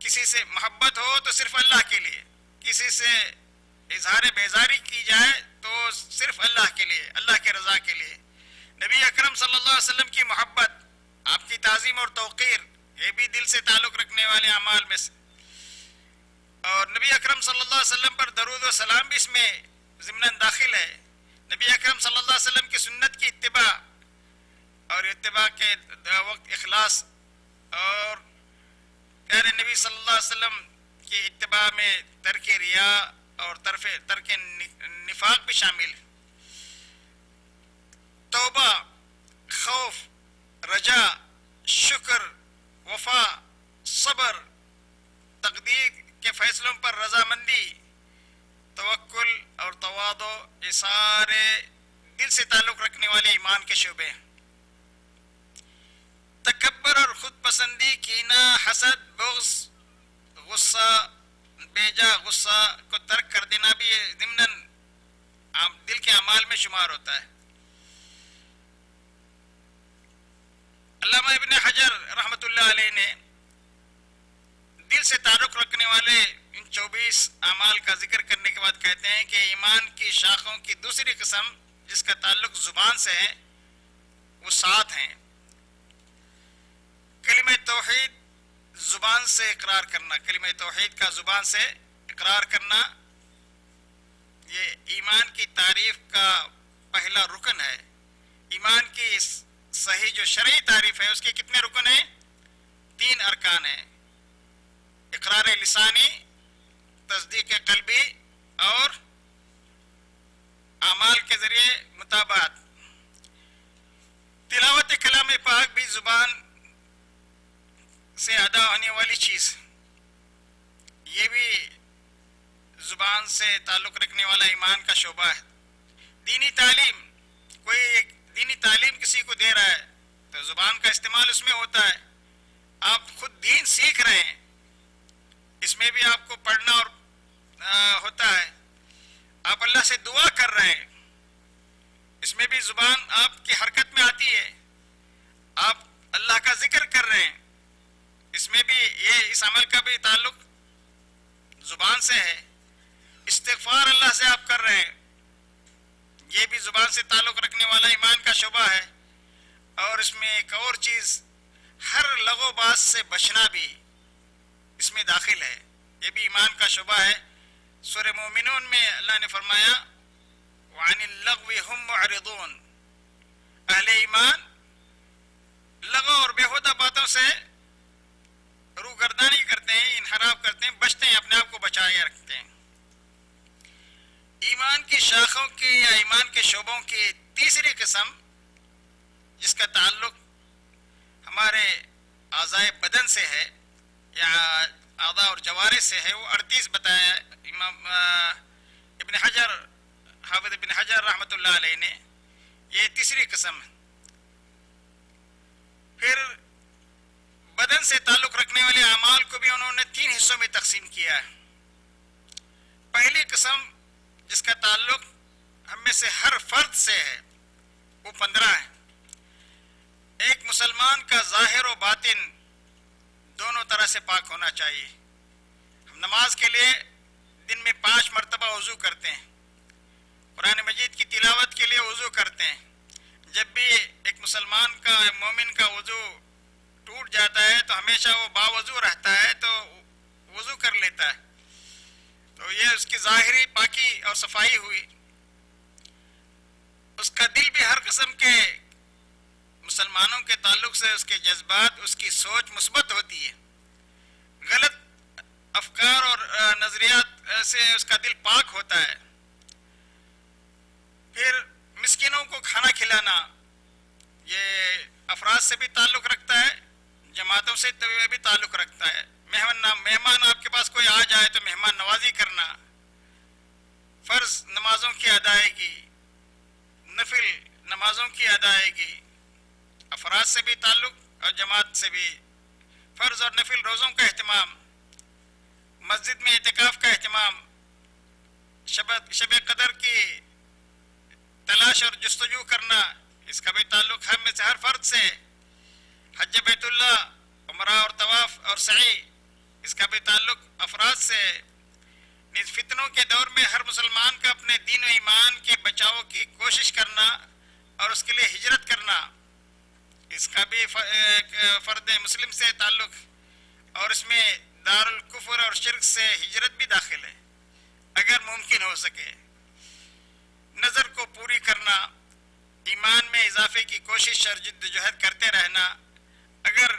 کسی سے محبت ہو تو صرف اللہ کے لیے، کسی سے اظہار بیزاری کی جائے تو صرف اللہ کے لیے، اللہ کے رضا کے لیے. نبی اکرم صلی اللہ علیہ وسلم کی محبت، آپ کی تعظیم اور توقیر، یہ بھی دل سے تعلق رکھنے والے اعمال میں سے. اور نبی اکرم صلی اللہ علیہ وسلم پر درود و سلام بھی اس میں ضمناً داخل ہے. نبی اکرم صلی اللہ علیہ وسلم کی سنت کی اتباع، اور اتباع کے وقت اخلاص، اور پیارے نبی صلی اللہ علیہ وسلم کی اتباع میں ترک ریا اور ترک نفاق بھی شامل ہے. توبہ، خوف، رجا، شکر، وفا، صبر، تقدیر کے فیصلوں پر رضامندی، توکل اور تواضع، یہ سارے دل سے تعلق رکھنے والے ایمان کے شعبے ہیں. تکبر اور خود پسندی، کینہ، حسد، بغض، غصہ، بیجا غصہ کو ترک کر دینا بھی ضمناً دل کے اعمال میں شمار ہوتا ہے. علامہ ابن حجر رحمۃ اللہ علیہ نے دل سے تعلق رکھنے والے ان 24 اعمال کا ذکر کرنے کے بعد کہتے ہیں کہ ایمان کی شاخوں کی دوسری قسم جس کا تعلق زبان سے ہے وہ 7 ہیں۔ کلمہ توحید زبان سے اقرار کرنا، کلمہ توحید کا زبان سے اقرار کرنا یہ ایمان کی تعریف کا پہلا رکن ہے۔ ایمان کی صحیح جو شرعی تعریف ہے اس کے کتنے رکن ہیں؟ 3 ارکان ہیں، اقرار لسانی، تصدیق قلبی اور اعمال کے ذریعے مطابقت۔ تلاوت کلام پاک بھی زبان سے ادا ہونے والی چیز، یہ بھی زبان سے تعلق رکھنے والا ایمان کا شعبہ ہے۔ دینی تعلیم، کوئی دینی تعلیم کسی کو دے رہا ہے تو زبان کا استعمال اس میں ہوتا ہے۔ آپ خود دین سیکھ رہے ہیں، اس میں بھی آپ کو پڑھنا اور ہوتا ہے۔ آپ اللہ سے دعا کر رہے ہیں، اس میں بھی زبان آپ کی حرکت میں آتی ہے۔ آپ اللہ کا ذکر کر رہے ہیں، اس میں بھی اس عمل کا بھی تعلق زبان سے ہے۔ استغفار اللہ سے آپ کر رہے ہیں، یہ بھی زبان سے تعلق رکھنے والا ایمان کا شعبہ ہے۔ اور اس میں ایک اور چیز، ہر لغو باز سے بچنا بھی اس میں داخل ہے، یہ بھی ایمان کا شعبہ ہے۔ سورہ مومنون میں اللہ نے فرمایا وَعَنِ اللَّغْوِ هُمْ مُعْرِضُونَ، اہل ایمان لغو اور بیہودہ باتوں سے روگردانی کرتے ہیں، انحراف کرتے ہیں، بچتے ہیں، اپنے آپ کو بچائے رکھتے ہیں۔ ایمان کی شاخوں کی یا ایمان کے شعبوں کی تیسری قسم جس کا تعلق ہمارے اعضائے بدن سے ہے یا اعضاء اور جوارح سے ہے، وہ 38 بتایا امام ابن حجر، حافظ ابن حجر رحمۃ اللہ علیہ نے، یہ تیسری قسم ہے۔ پھر بدن سے تعلق رکھنے والے اعمال کو بھی انہوں نے 3 حصوں میں تقسیم کیا ہے۔ پہلی قسم جس کا تعلق ہم میں سے ہر فرد سے ہے وہ 15 ہے۔ ایک مسلمان کا ظاہر و باطن دونوں طرح سے پاک ہونا چاہیے۔ ہم نماز کے لیے دن میں 5 مرتبہ وضو کرتے ہیں، قرآن مجید کی تلاوت کے لیے وضو کرتے ہیں۔ جب بھی ایک مسلمان کا، مومن کا وضو ٹوٹ جاتا ہے تو ہمیشہ وہ باوضو رہتا ہے، تو وضو کر لیتا ہے، تو یہ اس کی ظاہری پاکی اور صفائی ہوئی۔ اس کا دل بھی ہر قسم کے مسلمانوں کے تعلق سے اس کے جذبات، اس کی سوچ مثبت ہوتی ہے، غلط افکار اور نظریات سے اس کا دل پاک ہوتا ہے۔ پھر مسکینوں کو کھانا کھلانا، یہ افراد سے بھی تعلق رکھتا ہے، جماعتوں سے بھی تعلق رکھتا ہے۔ مہمان آپ کے پاس کوئی آ جائے تو مہمان نوازی کرنا، فرض نمازوں کی ادائیگی، نفل نمازوں کی ادائیگی، افراد سے بھی تعلق اور جماعت سے بھی، فرض اور نفل روزوں کا اہتمام، مسجد میں اعتکاف کا اہتمام، شب قدر کی تلاش اور جستجو کرنا، اس کا بھی تعلق ہم میں سے ہر فرد سے۔ حج بیت اللہ، عمرہ اور طواف اور سعی، اس کا بھی تعلق افراد سے۔ فتنوں کے دور میں ہر مسلمان کا اپنے دین و ایمان کے بچاؤ کی کوشش کرنا اور اس کے لیے ہجرت کرنا، اس کا بھی فرد مسلم سے تعلق، اور اس میں دار الکفر اور شرک سے ہجرت بھی داخل ہے اگر ممکن ہو سکے۔ نظر کو پوری کرنا، ایمان میں اضافے کی کوشش اور جدوجہد کرتے رہنا، اگر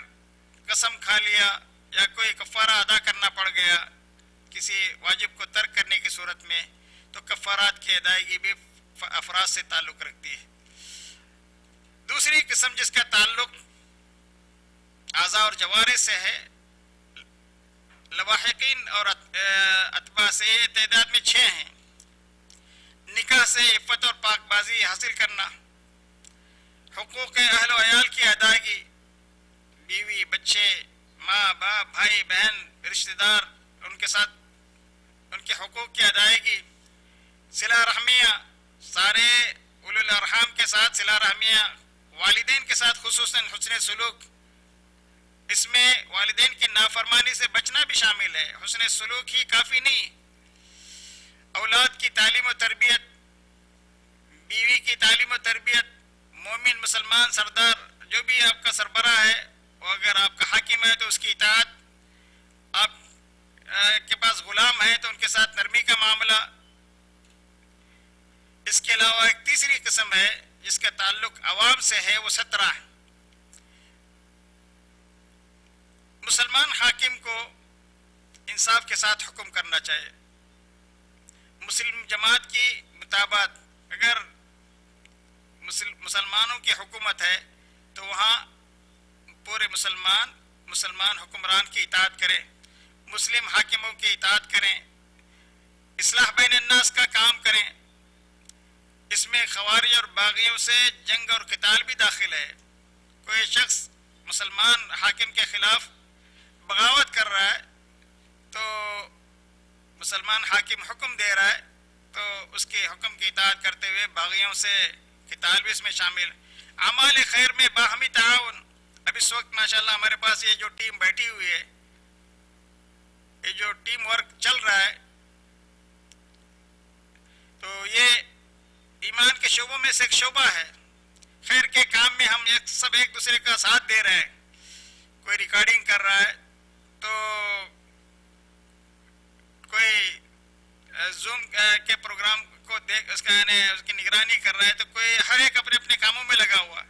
قسم کھا لیا یا کوئی کفارہ ادا کرنا پڑ گیا کسی واجب کو ترک کرنے کی صورت میں، تو کفارات کی ادائیگی بھی افراد سے تعلق رکھتی ہے۔ دوسری قسم جس کا تعلق اعضاء اور جوارح سے ہے، لواحقین اور اتباع سے، یہ تعداد میں 6 ہیں۔ نکاح سے عفت اور پاک بازی حاصل کرنا، حقوق اہل و عیال کی ادائیگی، بیوی، بچے، ماں باپ، بھائی بہن، رشتہ دار، ان کے ساتھ ان کے حقوق کی ادائیگی، صلہ رحمیہ، سارے اولو الارحام کے ساتھ صلہ رحمیہ، والدین کے ساتھ خصوصاً حسن سلوک، اس میں والدین کی نافرمانی سے بچنا بھی شامل ہے. حسن سلوک ہی کافی نہیں، اولاد کی تعلیم و تربیت، بیوی کی تعلیم و تربیت، مومن مسلمان سردار جو بھی آپ کا سربراہ ہے، وہ اگر آپ کا حاکم ہے تو اس کی اطاعت، آپ کے پاس غلام ہے تو ان کے ساتھ نرمی کا معاملہ. اس کے علاوہ ایک تیسری قسم ہے جس کا تعلق عوام سے ہے، وہ 17 ہے. مسلمان حاکم کو انصاف کے ساتھ حکم کرنا چاہیے. مسلم جماعت کی مطابقت، اگر مسلمانوں کی حکومت ہے تو وہاں پورے مسلمان حکمران کی اطاعت کریں، مسلم حاکموں کی اطاعت کریں، اصلاح بین الناس کا کام کریں. اس میں خوارج اور باغیوں سے جنگ اور قتال بھی داخل ہے. کوئی شخص مسلمان حاکم کے خلاف بغاوت کر رہا ہے تو مسلمان حاکم حکم دے رہا ہے تو اس کے حکم کی اطاعت کرتے ہوئے باغیوں سے قتال بھی اس میں شامل. اعمال خیر میں باہمی تعاون. اب اس وقت ماشاءاللہ ہمارے پاس یہ جو ٹیم بیٹھی ہوئی ہے، یہ جو ٹیم ورک چل رہا ہے، تو یہ ایمان کے شعبوں میں سے ایک شعبہ ہے. خیر کے کام میں ہم سب ایک دوسرے کا ساتھ دے رہے ہیں. کوئی ریکارڈنگ کر رہا ہے تو کوئی زوم کے پروگرام کو دیکھ اس کی نگرانی کر رہا ہے، تو کوئی ہر ایک اپنے اپنے کاموں میں لگا ہوا.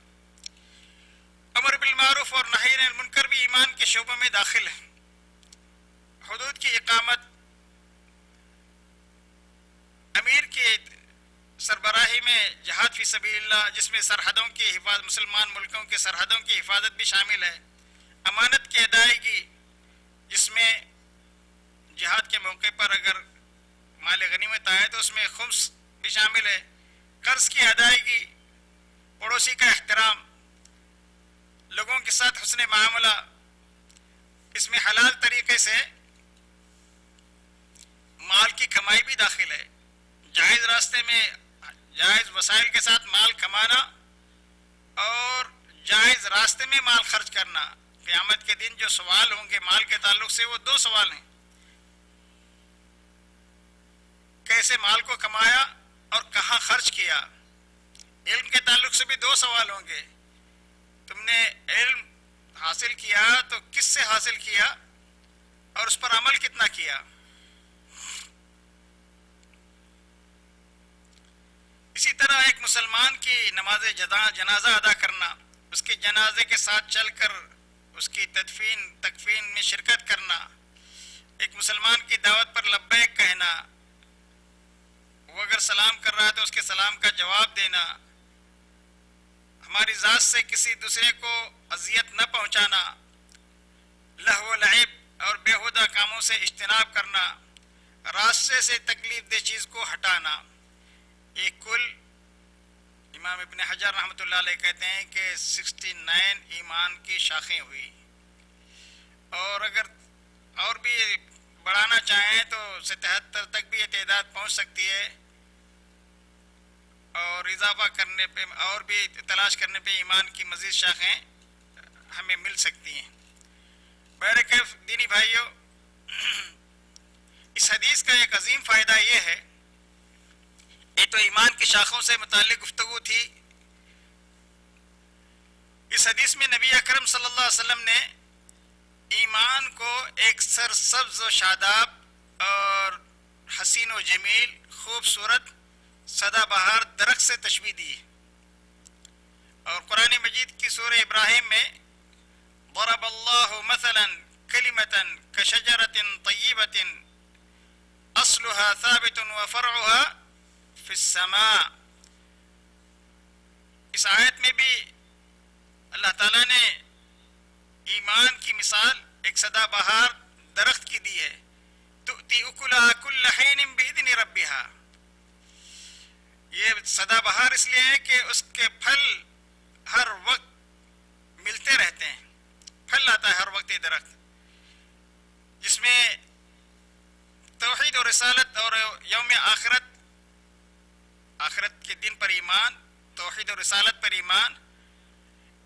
امر بالمعروف اور نہی عن المنکر بھی ایمان کے شعبوں میں داخل ہے. حدود کی اقامت، امیر کی سربراہی میں جہاد فی سبیل اللہ، جس میں سرحدوں کی حفاظت، مسلمان ملکوں کے سرحدوں کی حفاظت بھی شامل ہے. امانت کی ادائیگی، جس میں جہاد کے موقع پر اگر مال غنیمت آئے تو اس میں خمس بھی شامل ہے. قرض کی ادائیگی، پڑوسی کا احترام، لوگوں کے ساتھ حسن معاملہ، اس میں حلال طریقے سے مال کی کمائی بھی داخل ہے. جائز راستے میں جائز وسائل کے ساتھ مال کمانا اور جائز راستے میں مال خرچ کرنا. قیامت کے دن جو سوال ہوں گے مال کے تعلق سے، وہ 2 سوال ہیں: کیسے مال کو کمایا اور کہاں خرچ کیا. علم کے تعلق سے بھی 2 سوال ہوں گے: تم نے علم حاصل کیا تو کس سے حاصل کیا اور اس پر عمل کتنا کیا. اسی طرح ایک مسلمان کی نماز جنازہ ادا کرنا، اس کے جنازے کے ساتھ چل کر اس کی تکفین میں شرکت کرنا، ایک مسلمان کی دعوت پر لبیک کہنا، وہ اگر سلام کر رہا ہے تو اس کے سلام کا جواب دینا، ہماری ذات سے کسی دوسرے کو اذیت نہ پہنچانا، لہو و لعب اور بیہودہ کاموں سے اجتناب کرنا، راستے سے تکلیف دہ چیز کو ہٹانا. یہ کل امام ابن حجر رحمۃ اللہ علیہ کہتے ہیں کہ 69 ایمان کی شاخیں ہوئی. اور اگر اور بھی بڑھانا چاہیں تو 77 تک بھی یہ تعداد پہنچ سکتی ہے، اور اضافہ کرنے پہ اور بھی تلاش کرنے پہ ایمان کی مزید شاخیں ہمیں مل سکتی ہیں. بہرکیف دینی بھائیوں، اس حدیث کا ایک عظیم فائدہ یہ ہے، یہ تو ایمان کی شاخوں سے متعلق گفتگو تھی. اس حدیث میں نبی اکرم صلی اللہ علیہ وسلم نے ایمان کو ایک سرسبز و شاداب اور حسین و جمیل، خوبصورت سدا بہار درخت سے تشبیہ دی. اور قرآن مجید کی سورہ ابراہیم میں ضرب اللہ مثلا کلمۃ کشجرۃ طیبۃ اصلها ثابت وفرعها فی السماء، اس آیت میں بھی اللہ تعالیٰ نے ایمان کی مثال ایک سدا بہار درخت کی دی ہے. تؤتی اکلها کل حین باذن ربها. یہ سدا بہار اس لیے ہے کہ اس کے پھل ہر وقت ملتے رہتے ہیں، پھل لاتا ہے ہر وقت یہ درخت، جس میں توحید اور رسالت اور یوم آخرت کے دن پر ایمان، توحید اور رسالت پر ایمان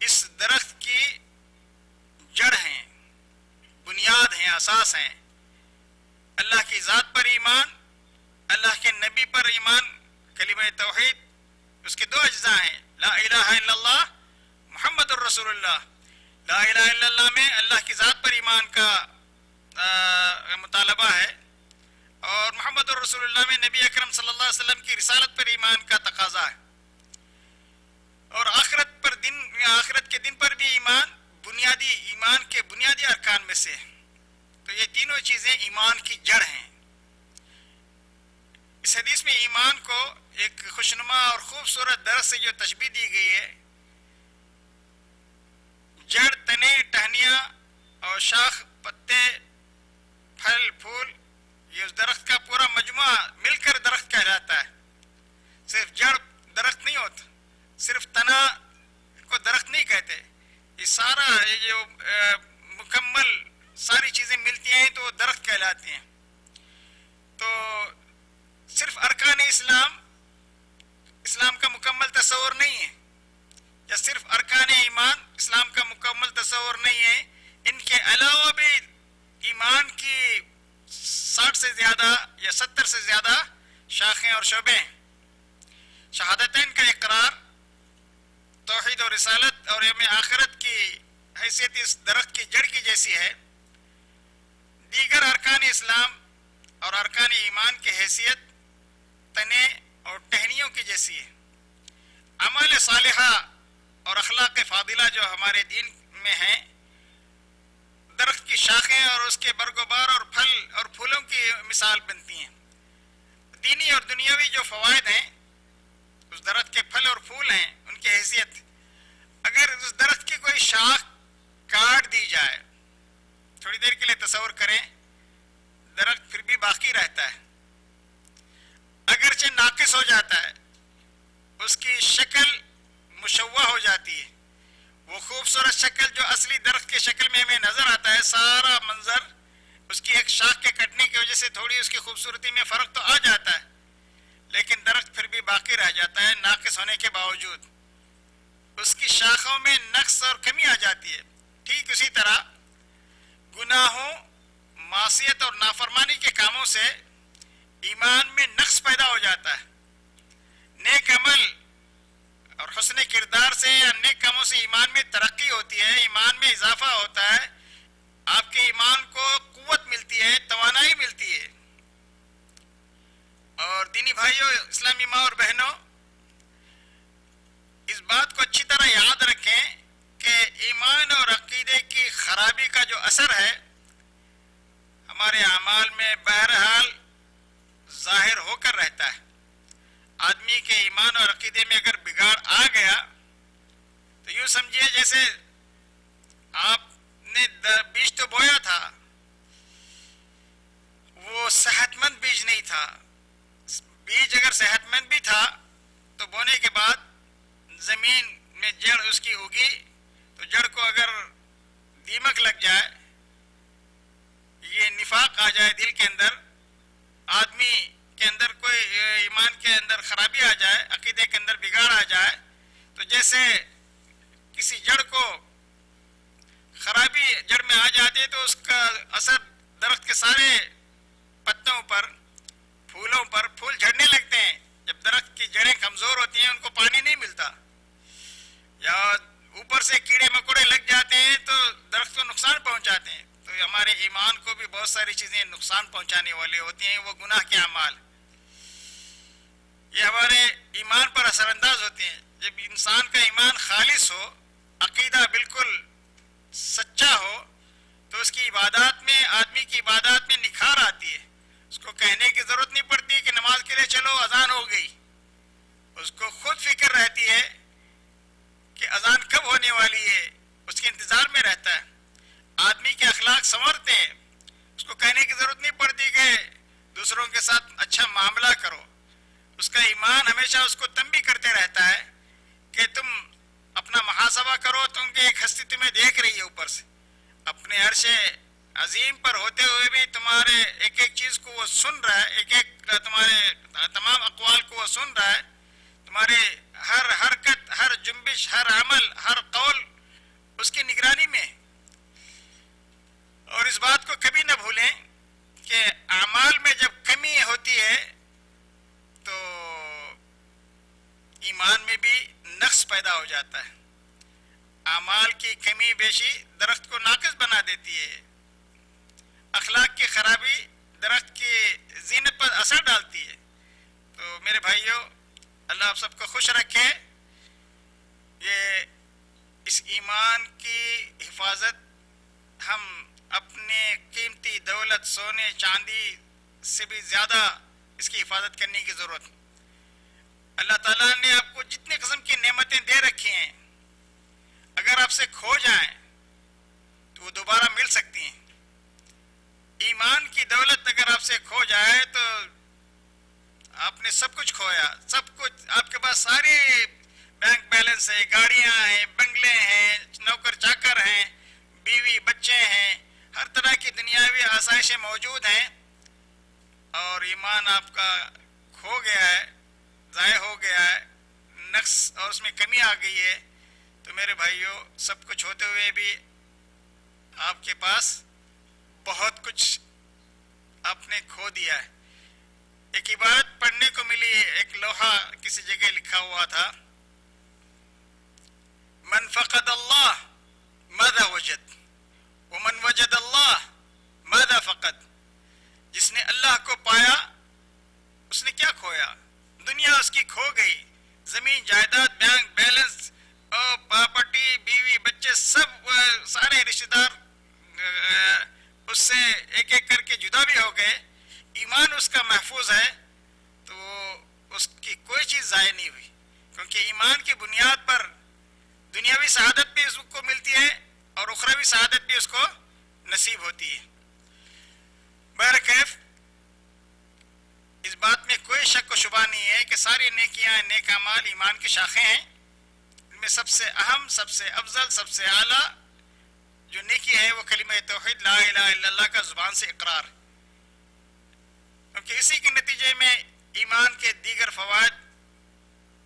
اس درخت کی جڑ ہیں. بنیاد ہیں، اساس ہیں۔ اللہ کی ذات پر ایمان، اللہ کے نبی پر ایمان، کلمہ توحید اس کے دو اجزاء ہیں، لا الہ الا اللہ محمد الرسول اللہ۔ لا الہ الا اللہ میں اللہ کی ذات پر ایمان کا مطالبہ ہے، اور محمد الرسول اللہ میں نبی اکرم صلی اللہ علیہ وسلم کی رسالت پر ایمان کا تقاضا ہے، اور آخرت کے دن پر بھی ایمان کے بنیادی ارکان میں سے ہے۔ تو یہ تینوں چیزیں ایمان کی جڑ ہیں۔ اس حدیث میں ایمان کو ایک خوشنما اور خوبصورت درس سے جو تشبیہ دی گئی ہے، جڑ، تنے، ٹہنیاں اور شاخ، پتے، پھل، پھول، یہ اس درخت کا پورا مجموعہ مل کر درخت کہلاتا ہے۔ صرف جڑ درخت نہیں ہوتا، صرف تنا کو درخت نہیں کہتے، یہ سارا یہ جو مکمل ساری چیزیں ملتی ہیں تو درخت کہلاتی ہیں۔ تو صرف ارکان اسلام کا مکمل تصور نہیں ہے، یا صرف ارکان ایمان اسلام کا مکمل تصور نہیں ہے، ان کے علاوہ بھی ایمان کی 60 سے زیادہ یا 70 سے زیادہ شاخیں اور شعبے ہیں۔ شہادتین کا اقرار، توحید اور رسالت اور یوم آخرت کی حیثیت اس درخت کی جڑ کی جیسی ہے، دیگر ارکان اسلام اور ارکان ایمان کی حیثیت تنے اور ٹہنیوں کی جیسی ہے۔ اعمال صالحہ اور اخلاق فاضلہ جو ہمارے دین میں ہیں، درخت کی شاخیں اور اس کے برگ و بار اور پھل اور پھولوں کی مثال بنتی ہیں۔ دینی اور دنیاوی جو فوائد ہیں اس درخت کے پھل اور پھول ہیں، ان کی حیثیت، اگر اس درخت کی کوئی شاخ کاٹ دی جائے، تھوڑی دیر کے لیے تصور کریں، درخت پھر بھی باقی رہتا ہے، اگرچہ ناقص ہو جاتا ہے، اس کی شکل مشوہ ہو جاتی ہے، وہ خوبصورت شکل جو اصلی درخت کی شکل میں ہمیں نظر آتا ہے، سارا منظر اس کی ایک شاخ کے کٹنے کی وجہ سے تھوڑی اس کی خوبصورتی میں فرق تو آ جاتا ہے، لیکن درخت پھر بھی باقی رہ جاتا ہے ناقص ہونے کے باوجود، اس کی شاخوں میں نقص اور کمی آ جاتی ہے۔ ٹھیک اسی طرح گناہوں، معصیت اور نافرمانی کے کاموں سے ایمان میں نقص پیدا ہو جاتا ہے۔ نیک عمل اور حسن کردار سے یا نیک کاموں سے ایمان میں ترقی ہوتی ہے، ایمان میں اضافہ ہوتا ہے، آپ کے ایمان کو قوت ملتی ہے، توانائی ملتی ہے۔ اور دینی بھائیوں، اسلامی ماں اور بہنوں، اس بات کو اچھی طرح یاد رکھیں کہ ایمان اور عقیدے کی خرابی کا جو اثر ہے ہمارے اعمال میں بہرحال ظاہر ہو کر رہتا ہے۔ آدمی کے ایمان اور عقیدے میں اگر بگاڑ آ گیا تو یوں سمجھیے جیسے آپ نے بیج تو بویا تھا، وہ صحت مند بیج نہیں تھا۔ بیج اگر صحت مند بھی تھا تو بونے کے بعد زمین میں جڑ اس کی اگی، تو جڑ کو اگر دیمک لگ جائے، یہ نفاق آ جائے دل کے اندر، آدمی کے اندر کوئی ایمان کے اندر خرابی آ جائے، عقیدے کے اندر بگاڑ آ جائے، تو جیسے کسی جڑ کو خرابی جڑ میں آ جاتی ہے تو اس کا اثر درخت کے سارے پتوں پر، پھولوں پر، پھول جھڑنے لگتے ہیں۔ جب درخت کی جڑیں کمزور ہوتی ہیں، ان کو پانی نہیں ملتا، یا اوپر سے کیڑے مکوڑے لگ جاتے ہیں تو درخت کو نقصان پہنچاتے ہیں۔ تو ہمارے ایمان کو بھی بہت ساری چیزیں نقصان پہنچانے والی ہوتی ہیں، وہ گناہ کے اعمال، یہ ہمارے ایمان پر اثر انداز ہوتے ہیں۔ جب انسان کا ایمان خالص ہو، عقیدہ بالکل سچا ہو، تو اس کی عبادات میں، آدمی کی عبادات میں نکھار آتی ہے۔ اس کو کہنے کی ضرورت نہیں پڑتی کہ نماز کے لیے چلو، اذان ہو گئی، اس کو خود فکر رہتی ہے کہ اذان کب ہونے والی ہے، اس کے انتظار میں رہتا ہے۔ آدمی کے اخلاق سنورتے ہیں، اس کو کہنے کی ضرورت نہیں پڑتی کہ دوسروں کے ساتھ اچھا معاملہ کرو، اس کا ایمان ہمیشہ اس کو تنبیہ کرتے رہتا ہے کہ تم اپنا محاسبہ کرو، تم کہ ایک ہستی تمہیں دیکھ رہی ہے اوپر سے، اپنے عرش عظیم پر ہوتے ہوئے بھی تمہارے ایک ایک چیز کو وہ سن رہا ہے، ایک ایک تمہارے تمام اقوال کو وہ سن رہا ہے، تمہارے ہر حرکت، ہر جنبش، ہر عمل، ہر قول اس کی نگرانی میں۔ اور اس بات کو کبھی نہ بھولیں کہ اعمال میں جب کمی ہوتی ہے تو ایمان میں بھی نقص پیدا ہو جاتا ہے. اعمال کی کمی بیشی درخت کو ناقص بنا دیتی ہے. اخلاق کی خرابی درخت کی زینت پر اثر ڈالتی ہے. تو میرے بھائیوں، اللہ آپ سب کو خوش رکھے. یہ اس ایمان کی حفاظت ہم اپنے قیمتی دولت سونے چاندی سے بھی زیادہ اس کی حفاظت کرنے کی ضرورت. اللہ تعالیٰ نے آپ کو جتنے قسم کی نعمتیں دے رکھی ہیں، اگر آپ سے کھو جائیں تو وہ دوبارہ مل سکتی ہیں. ایمان کی دولت اگر آپ سے کھو جائے تو آپ نے سب کچھ کھویا. سب کچھ آپ کے پاس سارے بینک بیلنس ہے، گاڑیاں ہیں، بنگلے ہیں، نوکر چاکر ہیں، بیوی بچے ہیں، ہر طرح کی دنیاوی آسائشیں موجود ہیں، اور ایمان آپ کا کھو گیا ہے، ضائع ہو گیا ہے، نقص اور اس میں کمی آ گئی ہے. تو میرے بھائیوں، سب کچھ ہوتے ہوئے بھی آپ کے پاس بہت کچھ آپ نے کھو دیا ہے. ایک عبارت پڑھنے کو ملی، ایک لوحہ کسی جگہ لکھا ہوا تھا، من فقد اللہ ماذا وجد ومن وجد اللہ ماذا فقد. جس نے اللہ کو پایا اس نے کیا کھویا؟ دنیا اس کی کھو گئی، زمین جائیداد، بینک بیلنس، پراپرٹی، بیوی بچے، سب سارے رشتہ دار اس سے ایک ایک کر کے جدا بھی ہو گئے. ایمان اس کا محفوظ ہے تو اس کی کوئی چیز ضائع نہیں ہوئی، کیونکہ ایمان کی بنیاد پر دنیاوی سعادت بھی اس کو ملتی ہے اور اخروی سعادت بھی اس کو نصیب ہوتی ہے. بہرکیف اس بات میں کوئی شک و شبہ نہیں ہے کہ ساری نیکیاں، نیک اعمال ایمان کی شاخیں ہیں. ان میں سب سے اہم، سب سے افضل، سب سے اعلیٰ جو نیکی ہے وہ کلمہ توحید لا الہ الا اللہ کا زبان سے اقرار، کیونکہ اسی کے نتیجے میں ایمان کے دیگر فوائد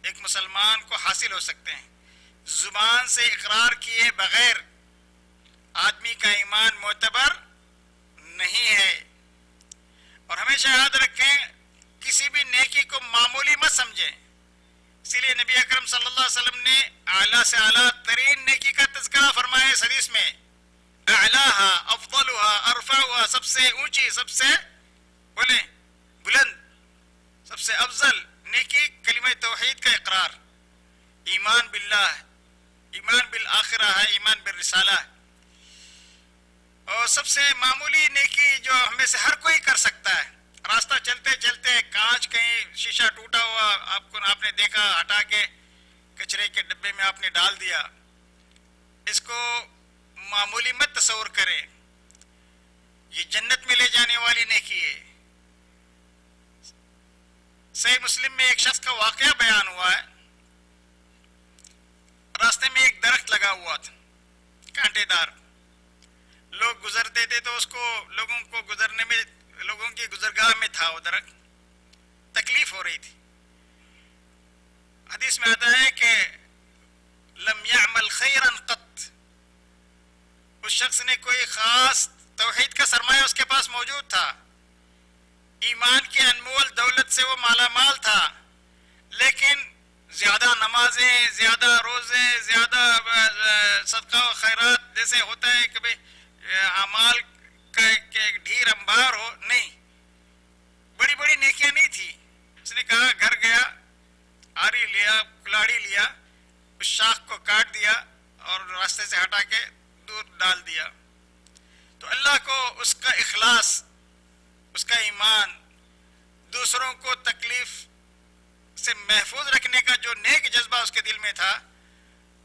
ایک مسلمان کو حاصل ہو سکتے ہیں. زبان سے اقرار کیے بغیر آدمی کا ایمان معتبر نہیں ہے. اور ہمیشہ یاد رکھیں، کسی بھی نیکی کو معمولی مت سمجھیں. اسی لیے نبی اکرم صلی اللہ علیہ وسلم نے اعلیٰ سے اعلیٰ ترین نیکی کا تذکرہ فرمایا اس حدیث میں، اعلیٰہا افضلہا ارفعہا، سب سے اونچی، سب سے بولیں بلند، سب سے افضل نیکی کلمہ توحید کا اقرار، ایمان باللہ، ایمان بالآخرہ ہے، ایمان بالرسالہ. اور سب سے معمولی نیکی جو ہمیں سے ہر کوئی کر سکتا ہے، راستہ چلتے چلتے کانچ کہیں شیشہ ٹوٹا ہوا آپ نے دیکھا، ہٹا کے کچرے کے ڈبے میں آپ نے ڈال دیا. اس کو معمولی مت تصور کریں، یہ جنت میں لے جانے والی نیکی ہے. صحیح مسلم میں ایک شخص کا واقعہ بیان ہوا ہے. راستے میں ایک درخت لگا ہوا تھا، کانٹے دار. لوگ گزرتے تھے تو اس کو لوگوں کو گزرنے میں، لوگوں کی گزرگاہ میں تھا وہ درخت، تکلیف ہو رہی تھی. حدیث میں آتا ہے کہ لم يعمل خیرا قط، اس شخص نے کوئی خاص توحید کا سرمایہ اس کے پاس موجود تھا، ایمان کی انمول دولت سے وہ مالا مال تھا، لیکن زیادہ نمازیں، زیادہ روزے، زیادہ صدقہ و خیرات جیسے ہوتا ہے کہ اعمال کا ایک ڈھیر انبار ہو، نہیں، بڑی بڑی نیکیاں نہیں تھی. اس نے کہا، گھر گیا، آری لیا، کلاڑی لیا، اس شاخ کو کاٹ دیا اور راستے سے ہٹا کے دور ڈال دیا. تو اللہ کو اس کا اخلاص، اس کا ایمان، دوسروں کو تکلیف سے محفوظ رکھنے کا جو نیک جذبہ اس کے دل میں تھا،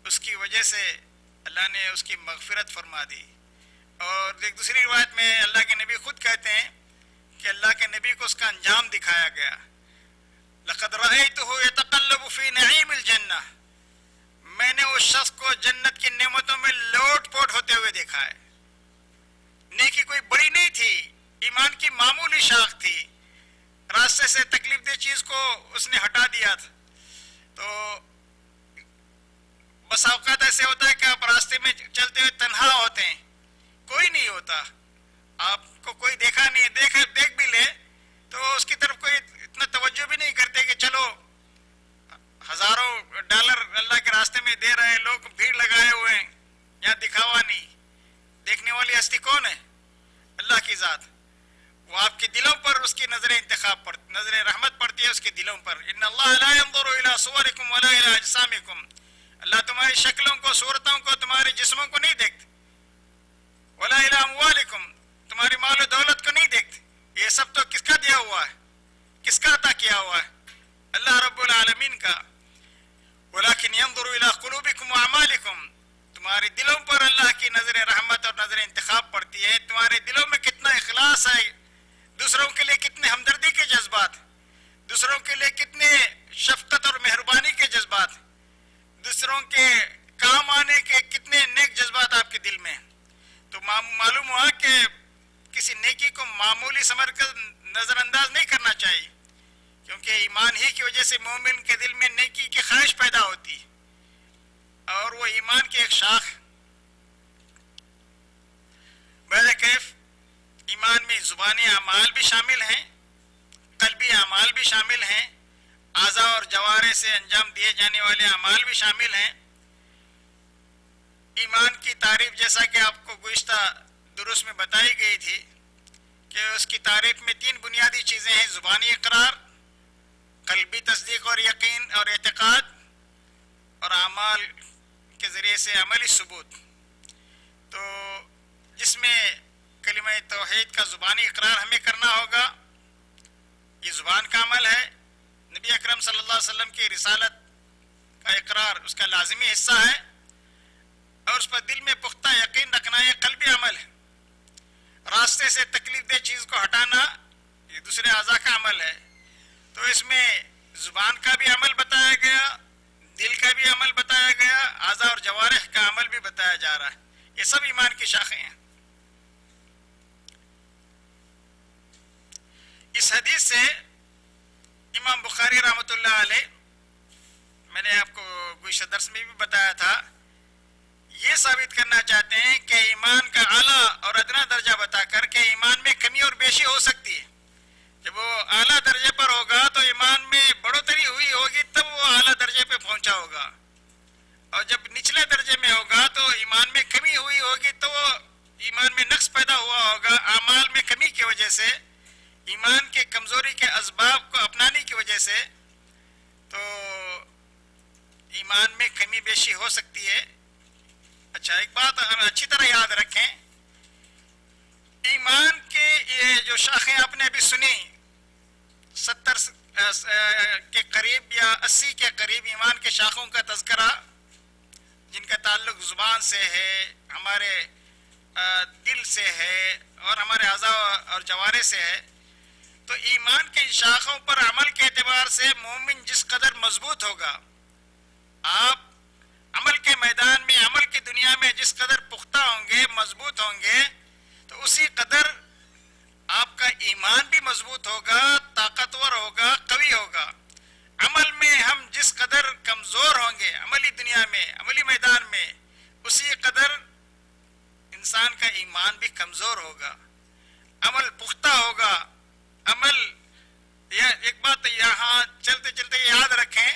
اس کی وجہ سے اللہ نے اس کی مغفرت فرما دی. اور ایک دوسری روایت میں اللہ کے نبی خود کہتے ہیں کہ اللہ کے نبی کو اس کا انجام دکھایا گیا. لقد رأیتہ یتقلب فی نعیم الجنہ، میں نے اس شخص کو جنت کی نعمتوں میں لوٹ پوٹ ہوتے ہوئے دیکھا ہے. نیکی کوئی بڑی نہیں تھی، ایمان کی معمولی شاخ تھی، راستے سے تکلیف دہ چیز کو اس نے ہٹا دیا تھا. تو بس اوقات ایسے ہوتا ہے کہ آپ راستے میں چلتے ہوئے تنہا ہوتے ہیں، کوئی نہیں ہوتا، آپ کو کوئی دیکھا نہیں، دیکھ بھی لے تو اس کی طرف کوئی اتنا توجہ بھی نہیں کرتے کہ چلو ہزاروں ڈالر اللہ کے راستے میں دے رہے ہیں لوگ، بھیڑ لگائے ہوئے ہیں، یہاں دکھاوا نہیں۔ دیکھنے والی ہستی کون ہے؟ اللہ کی ذات۔ وہ آپ کے دلوں پر اس کی نظر انتخاب پر، نظر رحمت پڑتی ہے اس کے دلوں پر۔ ان اللہ لا ينظر الى صورکم ولا الى اجسامکم، اللہ تمہاری شکلوں کو، صورتوں کو، تمہارے جسموں کو نہیں دیکھتے۔ ولا الى اموالکم، تمہاری مال و دولت کو نہیں دیکھتے۔ یہ سب تو کس کا دیا ہوا ہے؟ کس کا عطا کیا ہوا ہے؟ اللہ رب العالمین کا۔ ولكن ينظر الى قلوبکم واعمالکم، تمہارے دلوں پر اللہ کی نظر رحمت اور نظر انتخاب پڑتی ہے۔ تمہارے دلوں میں کتنا اخلاص ہے، دوسروں کے لیے کتنے ہمدردی کے جذبات، دوسروں کے لیے کتنے شفقت اور مہربانی کے جذبات، دوسروں کے کام آنے کے کتنے نیک جذبات آپ کے دل میں ہیں۔ تو معلوم ہوا کہ کسی نیکی کو معمولی سمجھ کر نظر انداز نہیں کرنا چاہیے، کیونکہ ایمان ہی کی وجہ سے مومن کے دل میں نیکی کی خواہش پیدا ہوتی ہے، اور وہ ایمان کی ایک شاخ۔ بہرکیف ایمان میں زبانی اعمال بھی شامل ہیں، قلبی اعمال بھی شامل ہیں، اعضاء اور جوارح سے انجام دیے جانے والے اعمال بھی شامل ہیں۔ ایمان کی تعریف جیسا کہ آپ کو گزشتہ دروس میں بتائی گئی تھی کہ اس کی تعریف میں 3 بنیادی چیزیں ہیں: زبانی اقرار، قلبی تصدیق اور یقین اور اعتقاد، اور اعمال کے ذریعے سے عملی ثبوت۔ تو جس میں کلمہ توحید کا زبانی اقرار ہمیں کرنا ہوگا، یہ زبان کا عمل ہے۔ نبی اکرم صلی اللہ علیہ وسلم کی رسالت کا اقرار اس کا لازمی حصہ ہے، اور اس پر دل میں پختہ یقین رکھنا یہ قلبی عمل ہے۔ راستے سے تکلیف دہ چیز کو ہٹانا یہ دوسرے اعضاء کا عمل ہے۔ تو اس میں زبان کا بھی عمل بتایا گیا، دل کا بھی عمل بتایا گیا، اعضاء اور جوارح کا عمل بھی بتایا جا رہا ہے۔ یہ سب ایمان کی شاخیں ہیں۔ اس حدیث سے امام بخاری رحمۃ اللہ علیہ، میں نے آپ کو گزشتہ درس میں بھی بتایا تھا، یہ ثابت کرنا چاہتے ہیں کہ ایمان کا اعلیٰ اور ادنا درجہ بتا کر کہ ایمان میں کمی اور بیشی ہو سکتی ہے۔ جب وہ اعلیٰ درجے پر ہوگا تو ایمان میں بڑھوتری ہوئی ہوگی، تب وہ اعلیٰ درجے پہ پہنچا ہوگا، اور جب نچلے درجے میں ہوگا تو ایمان میں کمی ہوئی ہوگی تو وہ ایمان میں نقص پیدا ہوا ہوگا اعمال میں کمی کی وجہ سے، ایمان کے کمزوری کے اسباب کو اپنانے کی وجہ سے۔ تو ایمان میں کمی بیشی ہو سکتی ہے۔ اچھا، ایک بات اچھی طرح یاد رکھیں، ایمان کے یہ جو شاخیں آپ نے ابھی سنی، 70 کے قریب یا 80 کے قریب ایمان کے شاخوں کا تذکرہ، جن کا تعلق زبان سے ہے، ہمارے دل سے ہے، اور ہمارے اعضاء اور جوارح سے ہے۔ تو ایمان کے شاخوں پر عمل کے اعتبار سے مومن جس قدر مضبوط ہوگا، آپ عمل کے میدان میں، عمل کی دنیا میں جس قدر پختہ ہوں گے، مضبوط ہوں گے، تو اسی قدر آپ کا ایمان بھی مضبوط ہوگا، طاقتور ہوگا، قوی ہوگا۔ عمل میں ہم جس قدر کمزور ہوں گے، عملی دنیا میں، عملی میدان میں، اسی قدر انسان کا ایمان بھی کمزور ہوگا، عمل پختہ ہوگا۔ عمل، ایک بات یہاں چلتے چلتے یاد رکھیں،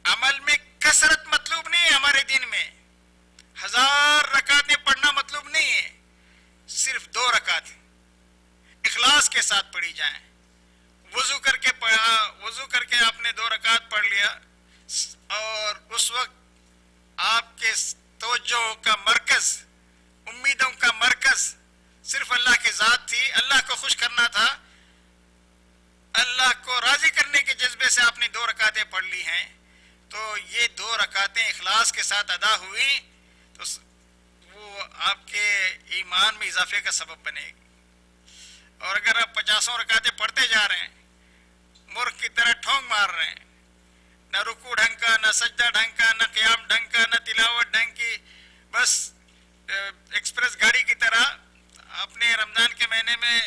عمل میں کثرت مطلوب نہیں ہے۔ ہمارے دین میں 1000 رکعتیں پڑھنا مطلوب نہیں ہے، صرف 2 رکعتیں اخلاص کے ساتھ پڑھی جائیں۔ وضو کر کے پڑھا، وضو کر کے آپ نے 2 رکعت پڑھ لیا، اور اس وقت آپ کے توجہ کا مرکز، امیدوں کا مرکز صرف اللہ کی ذات تھی، اللہ کو خوش کرنا تھا، اللہ کو راضی کرنے کے جذبے سے آپ نے 2 رکعتیں پڑھ لی ہیں۔ تو یہ 2 رکعتیں اخلاص کے ساتھ ادا ہوئی تو وہ آپ کے ایمان میں اضافے کا سبب بنے گی۔ اور اگر آپ 50 رکعتیں پڑھتے جا رہے ہیں، مرغ کی طرح ٹھونگ مار رہے ہیں، نہ رکوع ڈھنگ کا، نہ سجدہ ڈھنگ کا، نہ قیام ڈھنگ کا، نہ تلاوت ڈھنگ کی، بس ایکسپریس گاڑی کی طرح، آپ نے رمضان کے مہینے میں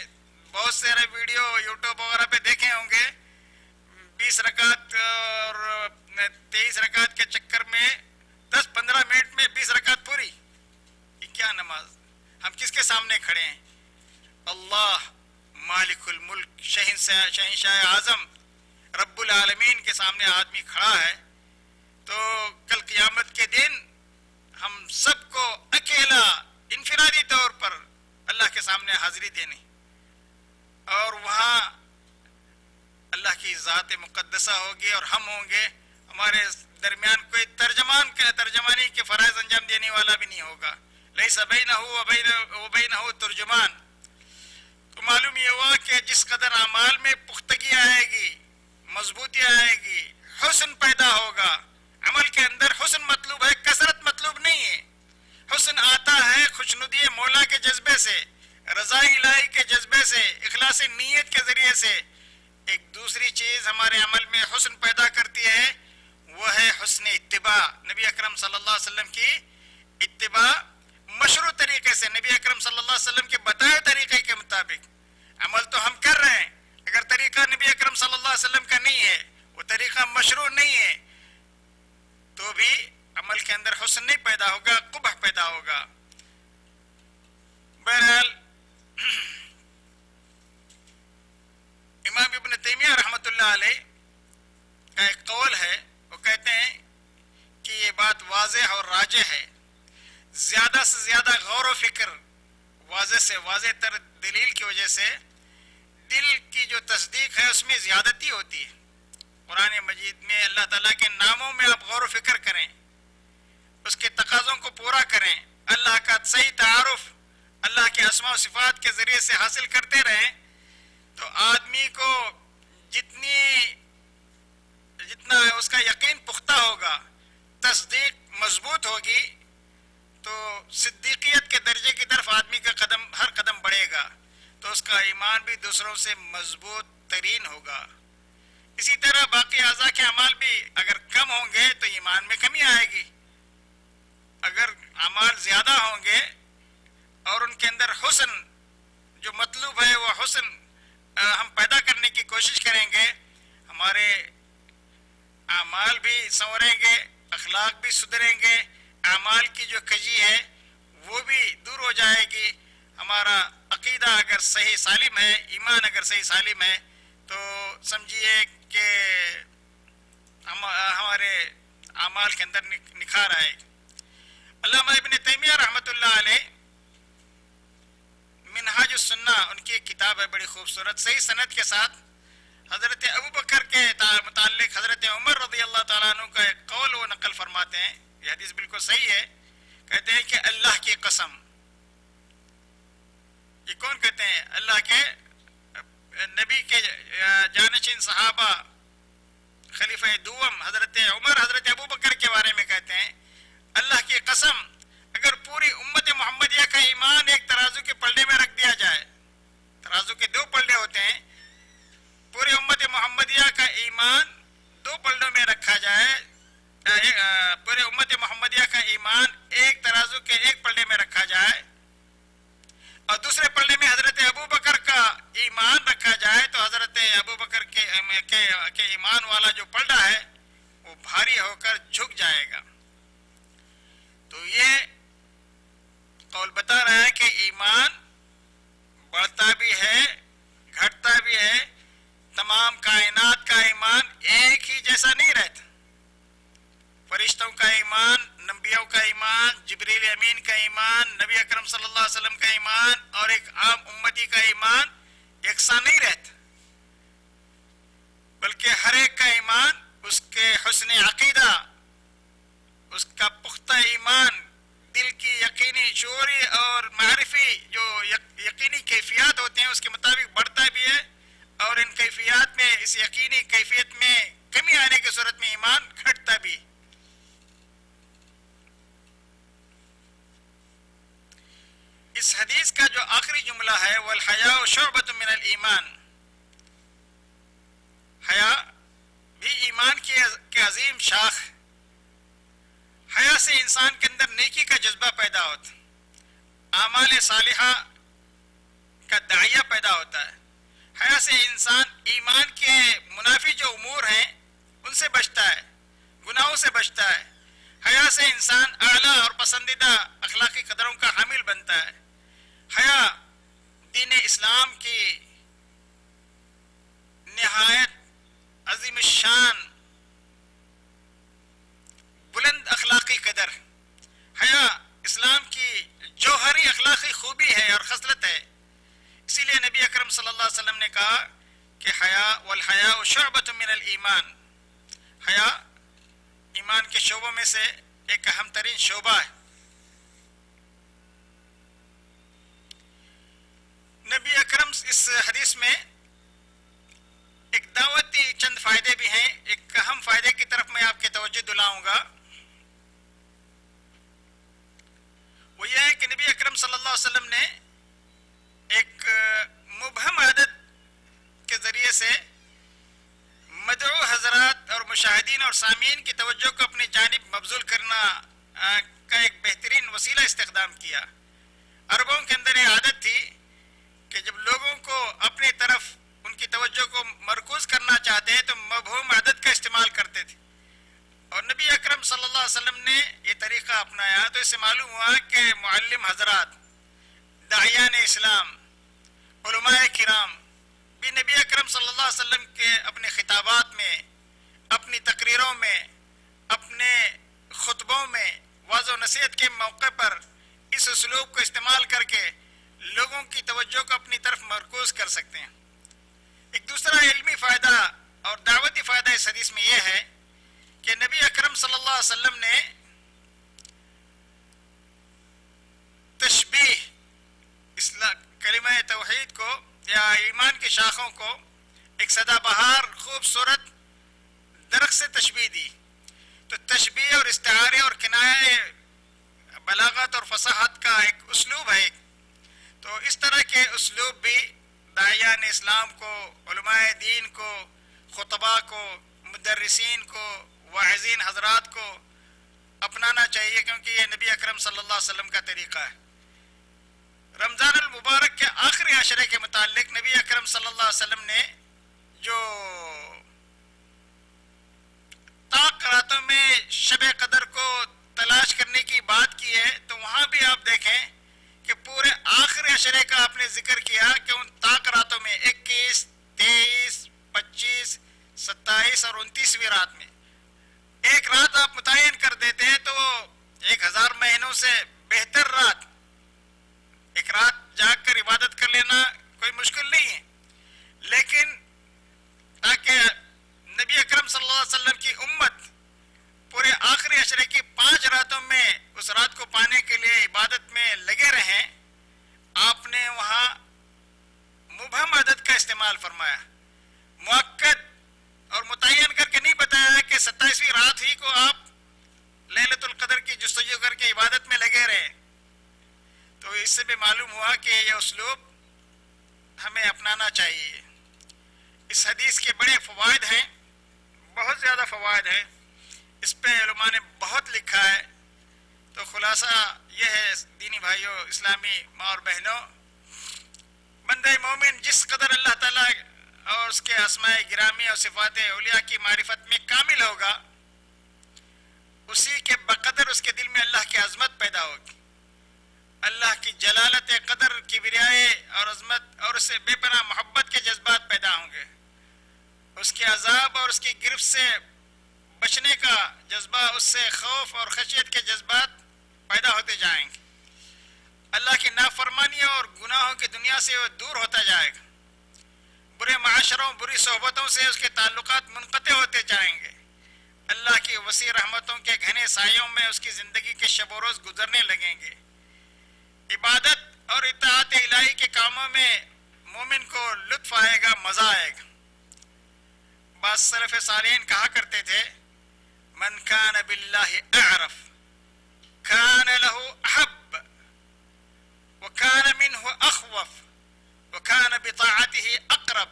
بہت سارے ویڈیو یوٹیوب وغیرہ پہ دیکھے ہوں گے، 20 رکعت اور 23 رکعت کے چکر میں 10-15 منٹ میں 20 رکعت پوری۔ یہ کیا نماز؟ ہم کس کے سامنے کھڑے ہیں؟ اللہ مالک الملک شہنشاہ اعظم رب العالمین کے سامنے آدمی کھڑا ہے تو کل قیامت کے دن ہم سب کو اکیلا انفرادی طور پر اللہ کے سامنے حاضری دینی اور وہاں اللہ کی ذات مقدسہ ہوگی اور ہم ہوں گے، ہمارے درمیان کوئی ترجمانی کے فرائض انجام دینے والا بھی نہیں ہوگا، لیس بینہ وبینہ ترجمان۔ تو معلوم یہ ہوا کہ جس قدر اعمال میں پختگی آئے گی، مضبوطی آئے گی، حسن پیدا ہوگا۔ عمل کے اندر حسن مطلوب ہے، کثرت مطلوب نہیں ہے۔ حسن آتا ہے خوشنودی مولا کے جذبے سے، رضا الہی کے جذبے سے، اخلاص نیت کے ذریعے سے۔ ایک دوسری چیز ہمارے عمل میں حسن پیدا کرتی ہے، وہ ہے حسن اتباع، نبی اکرم صلی اللہ علیہ وسلم کی اتباع مشروع طریقے سے، نبی اکرم صلی اللہ علیہ وسلم کے بتائے طریقے کے مطابق۔ عمل تو ہم کر رہے ہیں، اگر طریقہ نبی اکرم صلی اللہ علیہ وسلم کا نہیں ہے، وہ طریقہ مشروع نہیں ہے، تو بھی عمل کے اندر حسن نہیں پیدا ہوگا، قبح پیدا ہوگا۔ بہرحال امام ابن تیمیہ رحمۃ اللہ علیہ کا ایک قول ہے، وہ کہتے ہیں کہ یہ بات واضح اور راجح ہے، زیادہ سے زیادہ غور و فکر واضح سے واضح تر دلیل کی وجہ سے دل کی جو تصدیق ہے اس میں زیادتی ہوتی ہے۔ قرآن مجید میں اللہ تعالیٰ کے ناموں میں آپ غور و فکر کریں، اس کے تقاضوں کو پورا کریں، اللہ کا صحیح تعارف اللہ کے اسماء و صفات کے ذریعے سے حاصل کرتے رہیں، تو آدمی کو جتنا اس کا یقین پختہ ہوگا، تصدیق مضبوط ہوگی، تو صدیقیت کے درجے کی طرف آدمی کا ہر قدم بڑھے گا، تو اس کا ایمان بھی دوسروں سے مضبوط ترین ہوگا۔ اسی طرح باقی اعضاء کے اعمال بھی اگر کم ہوں گے تو ایمان میں کمی آئے گی، اگر اعمال زیادہ ہوں گے اور ان کے اندر حسن جو مطلوب ہے وہ حسن ہم پیدا کرنے کی کوشش کریں گے، ہمارے اعمال بھی سنوریں گے، اخلاق بھی سدھریں گے، اعمال کی جو کجی ہے وہ بھی دور ہو جائے گی، ہمارا عقیدہ اگر صحیح سالم ہے، ایمان اگر صحیح سالم ہے، تو سمجھیے کہ ہمارے اعمال کے اندر نکھار آئے گی۔ علامہ ابن تیمیہ رحمۃ اللہ علیہ منہاج السنہ ان کی ایک کتاب ہے بڑی خوبصورت، صحیح سند کے ساتھ حضرت ابوبکر کے متعلق حضرت عمر رضی اللہ تعالیٰ عنہ کا ایک قول وہ نقل فرماتے ہیں، یہ حدیث بالکل صحیح ہے، کہتے ہیں کہ اللہ کی قسم، یہ کون کہتے ہیں؟ اللہ کے نبی کے جانشین صحابہ خلیفہ دوم حضرت عمر حضرت ابوبکر کے بارے میں کہتے ہیں، اللہ کی قسم اگر پوری امت محمدیہ کا ایمان ایک ترازو کے پلڑے میں رکھ دیا جائے، ترازو کے دو پلڑے ہوتے ہیں، پوری امت محمدیہ کا ایمان دو پلڑوں میں رکھا جائے، پورے امت محمدیہ کا ایمان ایک ترازو کے ایک پلڑے میں رکھا جائے اور دوسرے پلڑے میں حضرت ابوبکر کا ایمان رکھا جائے، تو حضرت ابوبکر کے ایمان والا جو پلڑا ہے وہ بھاری ہو کر جھک جائے گا۔ تو یہ قول بتا رہا ہے کہ ایمان بڑھتا بھی ہے گھٹتا بھی ہے، تمام کائنات کا ایمان ایک ہی جیسا نہیں رہتا، فرشتوں کا ایمان، نبیوں کا ایمان، جبریل امین کا ایمان، نبی اکرم صلی اللہ علیہ وسلم کا ایمان اور ایک عام امتی کا ایمان یکساں نہیں رہتا، بلکہ ہر ایک کا ایمان اس کے حسن عقیدہ، اس کا پختہ ایمان، دل کی یقینی شعوری اور معرفی جو یقینی کیفیات ہوتے ہیں اس کے مطابق بڑھتا بھی ہے، اور ان کیفیات میں اس یقینی کیفیت میں کمی آنے کی صورت میں ایمان گھٹتا بھی۔ اس حدیث کا جو آخری جملہ ہے والحیاء شعبۃ من الایمان، حیا بھی ایمان کی عظیم شاخ، حیا سے انسان کے اندر نیکی کا جذبہ پیدا ہوتا ہے، اعمال صالحہ کا داعیہ پیدا ہوتا ہے، حیا سے انسان ایمان کے منافی جو امور ہیں ان سے بچتا ہے، گناہوں سے بچتا ہے، حیا سے انسان اعلیٰ اور پسندیدہ اخلاقی قدروں کا حامل بنتا ہے، حیا دین اسلام کی نہایت عظیم الشان بلند اخلاقی قدر. حیا اسلام کی جوہری اخلاقی خوبی ہے اور خصلت ہے. اسی لیے نبی اکرم صلی اللہ علیہ وسلم نے کہا کہ حیا والحیاء شعبۃ من الایمان، حیا ایمان کے شعبوں میں سے ایک اہم ترین شعبہ ہے. نبی اکرم اس حدیث میں ایک دعوتی چند فائدے بھی ہیں. ایک اہم فائدے کی طرف میں آپ کی توجہ دلاؤں گا. وہ یہ ہے کہ نبی اکرم صلی اللہ علیہ وسلم نے ایک مبہم عادت کے ذریعے سے مدعو حضرات اور مشاہدین اور سامعین کی توجہ کو اپنی جانب مبذول کرنا کا ایک بہترین وسیلہ استخدام کیا. عربوں کے اندر یہ عادت تھی کہ جب لوگوں کو اپنی طرف ان کی توجہ کو مرکوز کرنا چاہتے تو مبہوم عادت کا استعمال کرتے تھے، اور نبی اکرم صلی اللہ علیہ وسلم نے یہ طریقہ اپنایا. تو اس سے معلوم ہوا کہ معلم حضرات، داعیان اسلام، علماء کرام بھی نبی اکرم صلی اللہ علیہ وسلم کے اپنے خطابات میں، اپنی تقریروں میں، اپنے خطبوں میں، وعظ و نصیحت کے موقع پر اس اسلوب کو استعمال کر کے لوگوں کی توجہ کو اپنی طرف مرکوز کر سکتے ہیں. ایک دوسرا علمی فائدہ اور دعوتی فائدہ اس حدیث میں یہ ہے کہ نبی اکرم صلی اللہ علیہ وسلم نے تشبیہ کلمہ توحید کو یا ایمان کی شاخوں کو ایک سدا بہار خوبصورت درخت سے تشبیہ دی. تو تشبیہ اور استعارے اور کنایہ بلاغت اور فصاحت کا ایک اسلوب ہے. تو اس طرح کے اسلوب بھی داعیان اسلام کو، علماء دین کو، خطباء کو، مدرسین کو، واعظین حضرات کو اپنانا چاہیے، کیونکہ یہ نبی اکرم صلی اللہ علیہ وسلم کا طریقہ ہے. رمضان المبارک کے آخری عشرے کے متعلق نبی اکرم صلی اللہ علیہ وسلم نے جو طاق راتوں میں شب قدر کو تلاش کرنے کی بات کی ہے، تو وہاں بھی آپ دیکھیں کہ پورے آخری عشرے کا آپ نے ذکر کیا کہ ان طاق راتوں میں 21، 23، 25، 27 اور 29ویں رات میں ایک رات آپ متعین کر دیتے ہیں تو 1000 مہینوں سے بہتر رات، ایک رات جاگ کر عبادت کر لینا کوئی مشکل نہیں ہے. لیکن تاکہ نبی اکرم صلی اللہ علیہ وسلم کی امت پورے آخری عشرے کی 5 راتوں میں اس رات کو پانے کے لیے عبادت میں لگے رہیں، آپ نے وہاں مبہم عدد کا استعمال فرمایا. مؤکد اور متعین کر کے نہیں بتایا کہ 27ویں رات ہی کو آپ لیلۃ القدر کی جستجو کر کے عبادت میں لگے رہے. تو اس سے بھی معلوم ہوا کہ یہ اسلوب ہمیں اپنانا چاہیے. اس حدیث کے بڑے فوائد ہیں، بہت زیادہ فوائد ہیں. اس پہ علماء نے بہت لکھا ہے. تو خلاصہ یہ ہے دینی بھائیوں، اسلامی ماں اور بہنوں، بندہ مومن جس قدر اللہ تعالیٰ اور اس کے اسماء گرامی اور صفات اولیاء کی معرفت میں کامل ہوگا، اسی کے بقدر اس کے دل میں اللہ کی عظمت پیدا ہوگی، اللہ کی جلالت قدر کی کبریائے اور عظمت اور اس سے بے پناہ محبت کے جذبات پیدا ہوں گے. اس کے عذاب اور اس کی گرفت سے بچنے کا جذبہ، اس سے خوف اور خشیت کے جذبات پیدا ہوتے جائیں گے. اللہ کی نافرمانیوں اور گناہوں کی دنیا سے وہ دور ہوتا جائے گا. برے معاشروں، بری صحبتوں سے اس کے تعلقات منقطع ہوتے جائیں گے. اللہ کی وسیع رحمتوں کے گھنے سایوں میں اس کی زندگی کے شب و روز گزرنے لگیں گے. عبادت اور اطاعت الہی کے کاموں میں مومن کو لطف آئے گا، مزہ آئے گا. بعض سلف صالحین کہا کرتے تھے، من کان باللہ اعرف کان له احب وکان منہ اخوف وکان بطاعته اقرب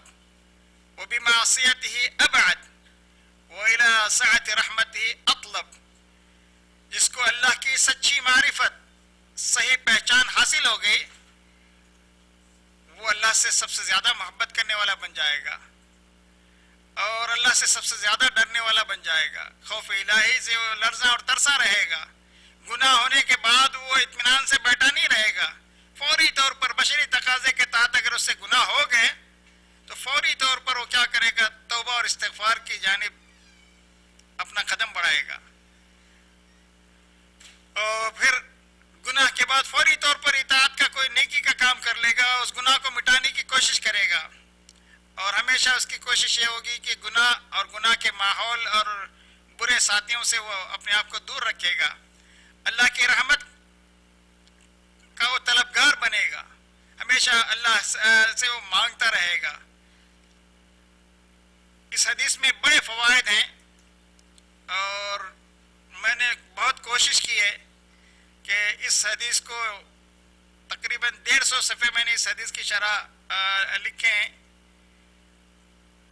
وبمعصیته ابعد وإلى سعة رحمته اطلب. جس کو اللہ کی سچی معرفت، صحیح پہچان حاصل ہو گئی، وہ اللہ سے سب سے زیادہ محبت کرنے والا بن جائے گا اور اللہ سے سب سے زیادہ ڈرنے والا بن جائے گا. خوف الہی سے وہ لرزاں اور ترسا رہے گا. گناہ ہونے کے بعد وہ اطمینان سے بیٹھا نہیں رہے گا. فوری طور پر بشری تقاضے کے تحت اگر اس سے گناہ ہو گئے تو فوری طور پر وہ کیا کرے گا؟ توبہ اور استغفار کی جانب اپنا قدم بڑھائے گا، اور پھر گناہ کے بعد فوری طور پر اطاعت کا کوئی نیکی کا کام کر لے گا، اس گناہ کو مٹانے کی کوشش کرے گا، اور ہمیشہ اس کی کوشش یہ ہوگی کہ گناہ اور گناہ کے ماحول اور برے ساتھیوں سے وہ اپنے آپ کو دور رکھے گا، اللہ کی رحمت کا وہ طلبگار بنے گا، ہمیشہ اللہ سے وہ مانگتا رہے گا۔ اس حدیث میں بڑے فوائد ہیں، اور میں نے بہت کوشش کی ہے کہ اس حدیث کو تقریباً 150 صفحے میں نے اس حدیث کی شرح لکھے ہیں،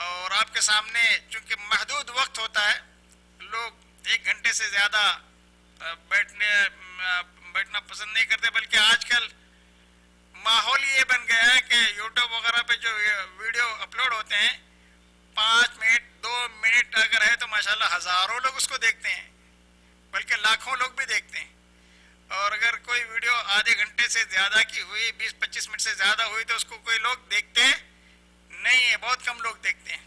اور آپ کے سامنے چونکہ محدود وقت ہوتا ہے، لوگ 1 گھنٹے سے زیادہ بیٹھنا پسند نہیں کرتے، بلکہ آج کل ماحول یہ بن گیا ہے کہ یوٹیوب وغیرہ پہ جو ویڈیو اپلوڈ ہوتے ہیں 5 منٹ 2 منٹ اگر ہے تو ماشاءاللہ ہزاروں لوگ اس کو دیکھتے ہیں، بلکہ لاکھوں لوگ بھی دیکھتے ہیں، اور اگر کوئی ویڈیو آدھے گھنٹے سے زیادہ کی ہوئی 20-25 منٹ سے زیادہ ہوئی تو اس کو کوئی لوگ دیکھتے نہیں ہے، بہت کم لوگ دیکھتے ہیں،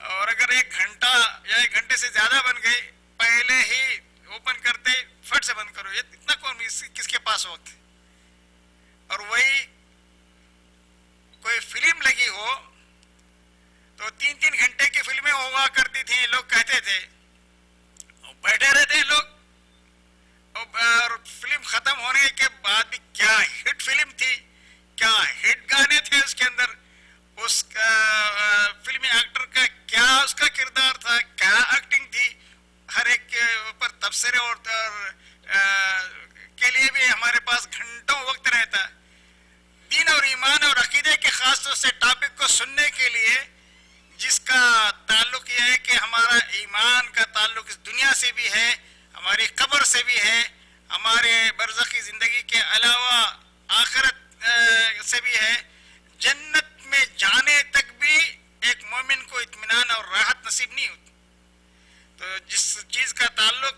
اور اگر 1 گھنٹہ یا 1 گھنٹے سے زیادہ بن گئی پہلے ہی اوپن کرتے فٹ سے بند کرو، یہ اتنا کون کس کے پاس وقت ہے؟ اور وہی کوئی فلم لگی ہو تو 3-3 گھنٹے کی فلمیں ہوا کرتی تھیں، لوگ کہتے تھے، بیٹھے رہتے ہیں لوگ، اور فلم ختم ہونے کے بعد بھی کیا ہٹ فلم تھی، کیا ہٹ گانے تھے اس کے اندر، اس فلمی ایکٹر کا کیا اس کا کردار تھا، کیا ایکٹنگ تھی، ہر ایک کے اوپر تبصرے اور کے لیے بھی ہمارے پاس گھنٹوں وقت رہتا ہے۔ دین اور ایمان اور عقیدے کے خاص طور سے ٹاپک کو سننے کے لیے، جس کا تعلق یہ ہے کہ ہمارا ایمان کا تعلق اس دنیا سے بھی ہے، ہماری قبر سے بھی ہے، ہمارے برزخی زندگی کے علاوہ آخرت سے بھی ہے، جنت میں جانے تک بھی ایک مومن کو اطمینان اور راحت نصیب نہیں ہوتی، تو جس چیز کا تعلق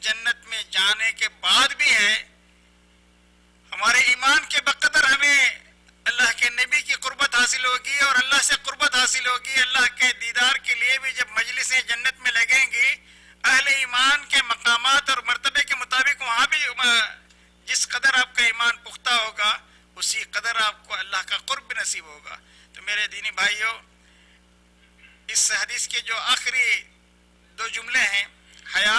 جنت میں جانے کے بعد بھی ہے، ہمارے ایمان کے بقدر ہمیں اللہ کے نبی کی قربت حاصل ہوگی، اور اللہ سے قربت حاصل ہوگی، اللہ کے دیدار کے لیے بھی جب مجلسیں جنت میں لگیں گی، اہل ایمان کے مقامات اور مرتبے کے مطابق وہاں بھی جس قدر آپ کا ایمان پختہ ہوگا اسی قدر آپ کو اللہ کا قرب نصیب ہوگا۔ تو میرے دینی بھائیوں، اس حدیث کے جو آخری 2 جملے ہیں، حیا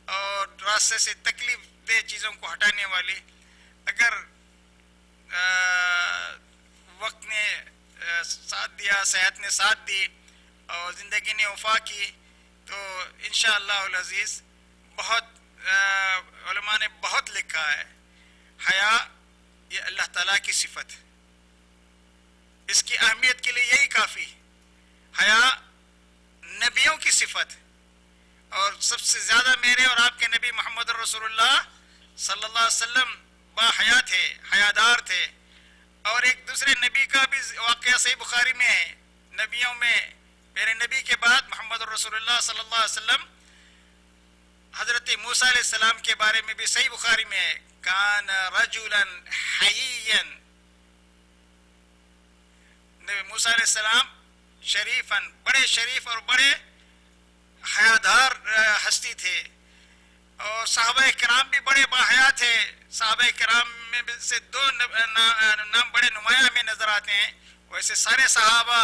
اور راستے سے تکلیف دہ چیزوں کو ہٹانے والی، اگر وقت نے ساتھ دیا، صحت نے ساتھ دی اور زندگی نے وفا کی تو انشاءاللہ العزیز بہت علماء نے بہت لکھا ہے، حیا یہ اللہ تعالیٰ کی صفت ہے، اس کی اہمیت کے لیے یہی کافی ہے۔ حیا نبیوں کی صفت ہے، اور سب سے زیادہ میرے اور آپ کے نبی محمد رسول اللہ صلی اللہ علیہ وسلم باحیا تھے، حیادار تھے، اور ایک دوسرے نبی کا بھی واقعہ صحیح بخاری میں ہے، نبیوں میں میرے نبی کے بعد محمد رسول اللہ صلی اللہ علیہ وسلم حضرت موسیٰ علیہ السلام کے بارے میں بھی صحیح بخاری میں ہے، کان رجلا حییا، نبی موسیٰ علیہ السلام شریفاً، بڑے شریف اور بڑے حیادار ہستی تھے، اور صحابہ کرام بھی بڑے باحیا تھے، صحابہ کرام میں سے 2 نام بڑے نمایاں ہمیں نظر آتے ہیں، ویسے سارے صحابہ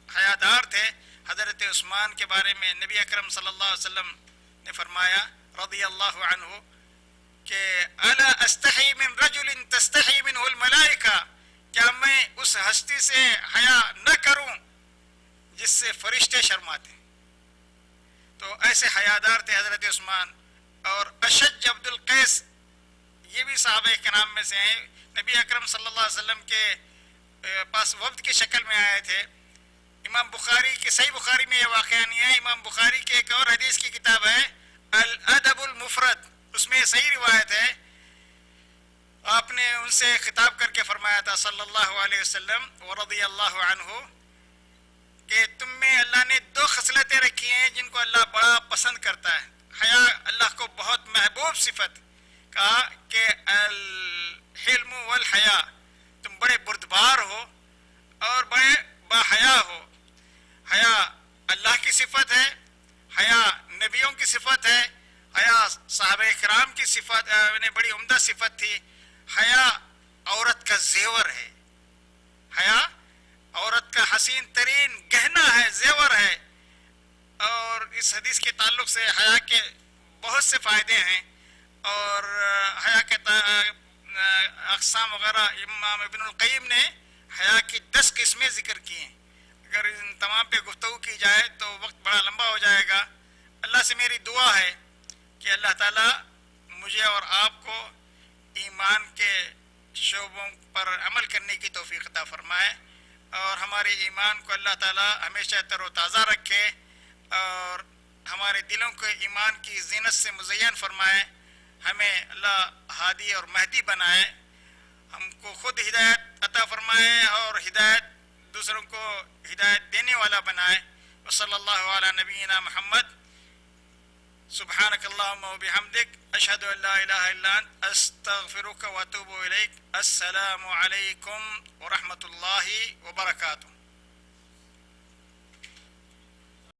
حیادار تھے۔ حضرت عثمان کے بارے میں نبی اکرم صلی اللہ علیہ وسلم نے فرمایا رضی اللہ عنہ کہ الا استحی من رجل تستحی منہ الملائکہ، کیا میں اس ہستی سے حیا نہ کروں جس سے فرشتے شرماتے ہیں؟ تو ایسے حیادار تھے حضرت عثمان۔ اور اشج عبد القیس یہ بھی صحابہ کرام میں سے ہیں، نبی اکرم صلی اللہ علیہ وسلم کے پاس وفد کی شکل میں آئے تھے۔ امام بخاری کے صحیح بخاری میں یہ واقعہ نہیں ہے، امام بخاری کے ایک اور حدیث کی کتاب ہے الادب المفرد، اس میں صحیح روایت ہے، آپ نے ان سے خطاب کر کے فرمایا تھا صلی اللہ علیہ وسلم ورضی اللہ عنہ کہ تم میں اللہ نے 2 خصلتیں رکھی ہیں جن کو اللہ بڑا پسند کرتا ہے، حیا اللہ کو بہت محبوب صفت، کہا کہ الحلم والحیا، تم بڑے بردبار ہو اور بڑے باحیا ہو۔ حیا اللہ کی صفت ہے، حیا نبیوں کی صفت ہے، حیا صحابہ کرام کی صفت بڑی عمدہ صفت تھی۔ حیا عورت کا زیور ہے، حیا عورت کا حسین ترین گہنا ہے، زیور ہے۔ اور اس حدیث کے تعلق سے حیا کے بہت سے فائدے ہیں، اور حیا کے اقسام وغیرہ امام ابن القیم نے حیا کی 10 قسمیں ذکر کی ہیں۔ اگر ان تمام پہ گفتگو کی جائے تو وقت بڑا لمبا ہو جائے گا۔ اللہ سے میری دعا ہے کہ اللہ تعالیٰ مجھے اور آپ کو ایمان کے شعبوں پر عمل کرنے کی توفیق عطا فرمائے، اور ہمارے ایمان کو اللہ تعالیٰ ہمیشہ تر و تازہ رکھے، اور ہمارے دلوں کو ایمان کی زینت سے مزین فرمائے، ہمیں اللہ ہادی اور مہدی بنائے، ہم کو خود ہدایت عطا فرمائے اور ہدایت دوسروں کو ہدایت دینے والا بنائے۔ وصلی اللہ علی نبینا محمد۔ سبحانک اللہم و بحمدک، اشہد ان لا الہ الا انت، استغفرک و اتوب الیک۔ السلام علیکم ورحمۃ اللہ وبرکاتہ۔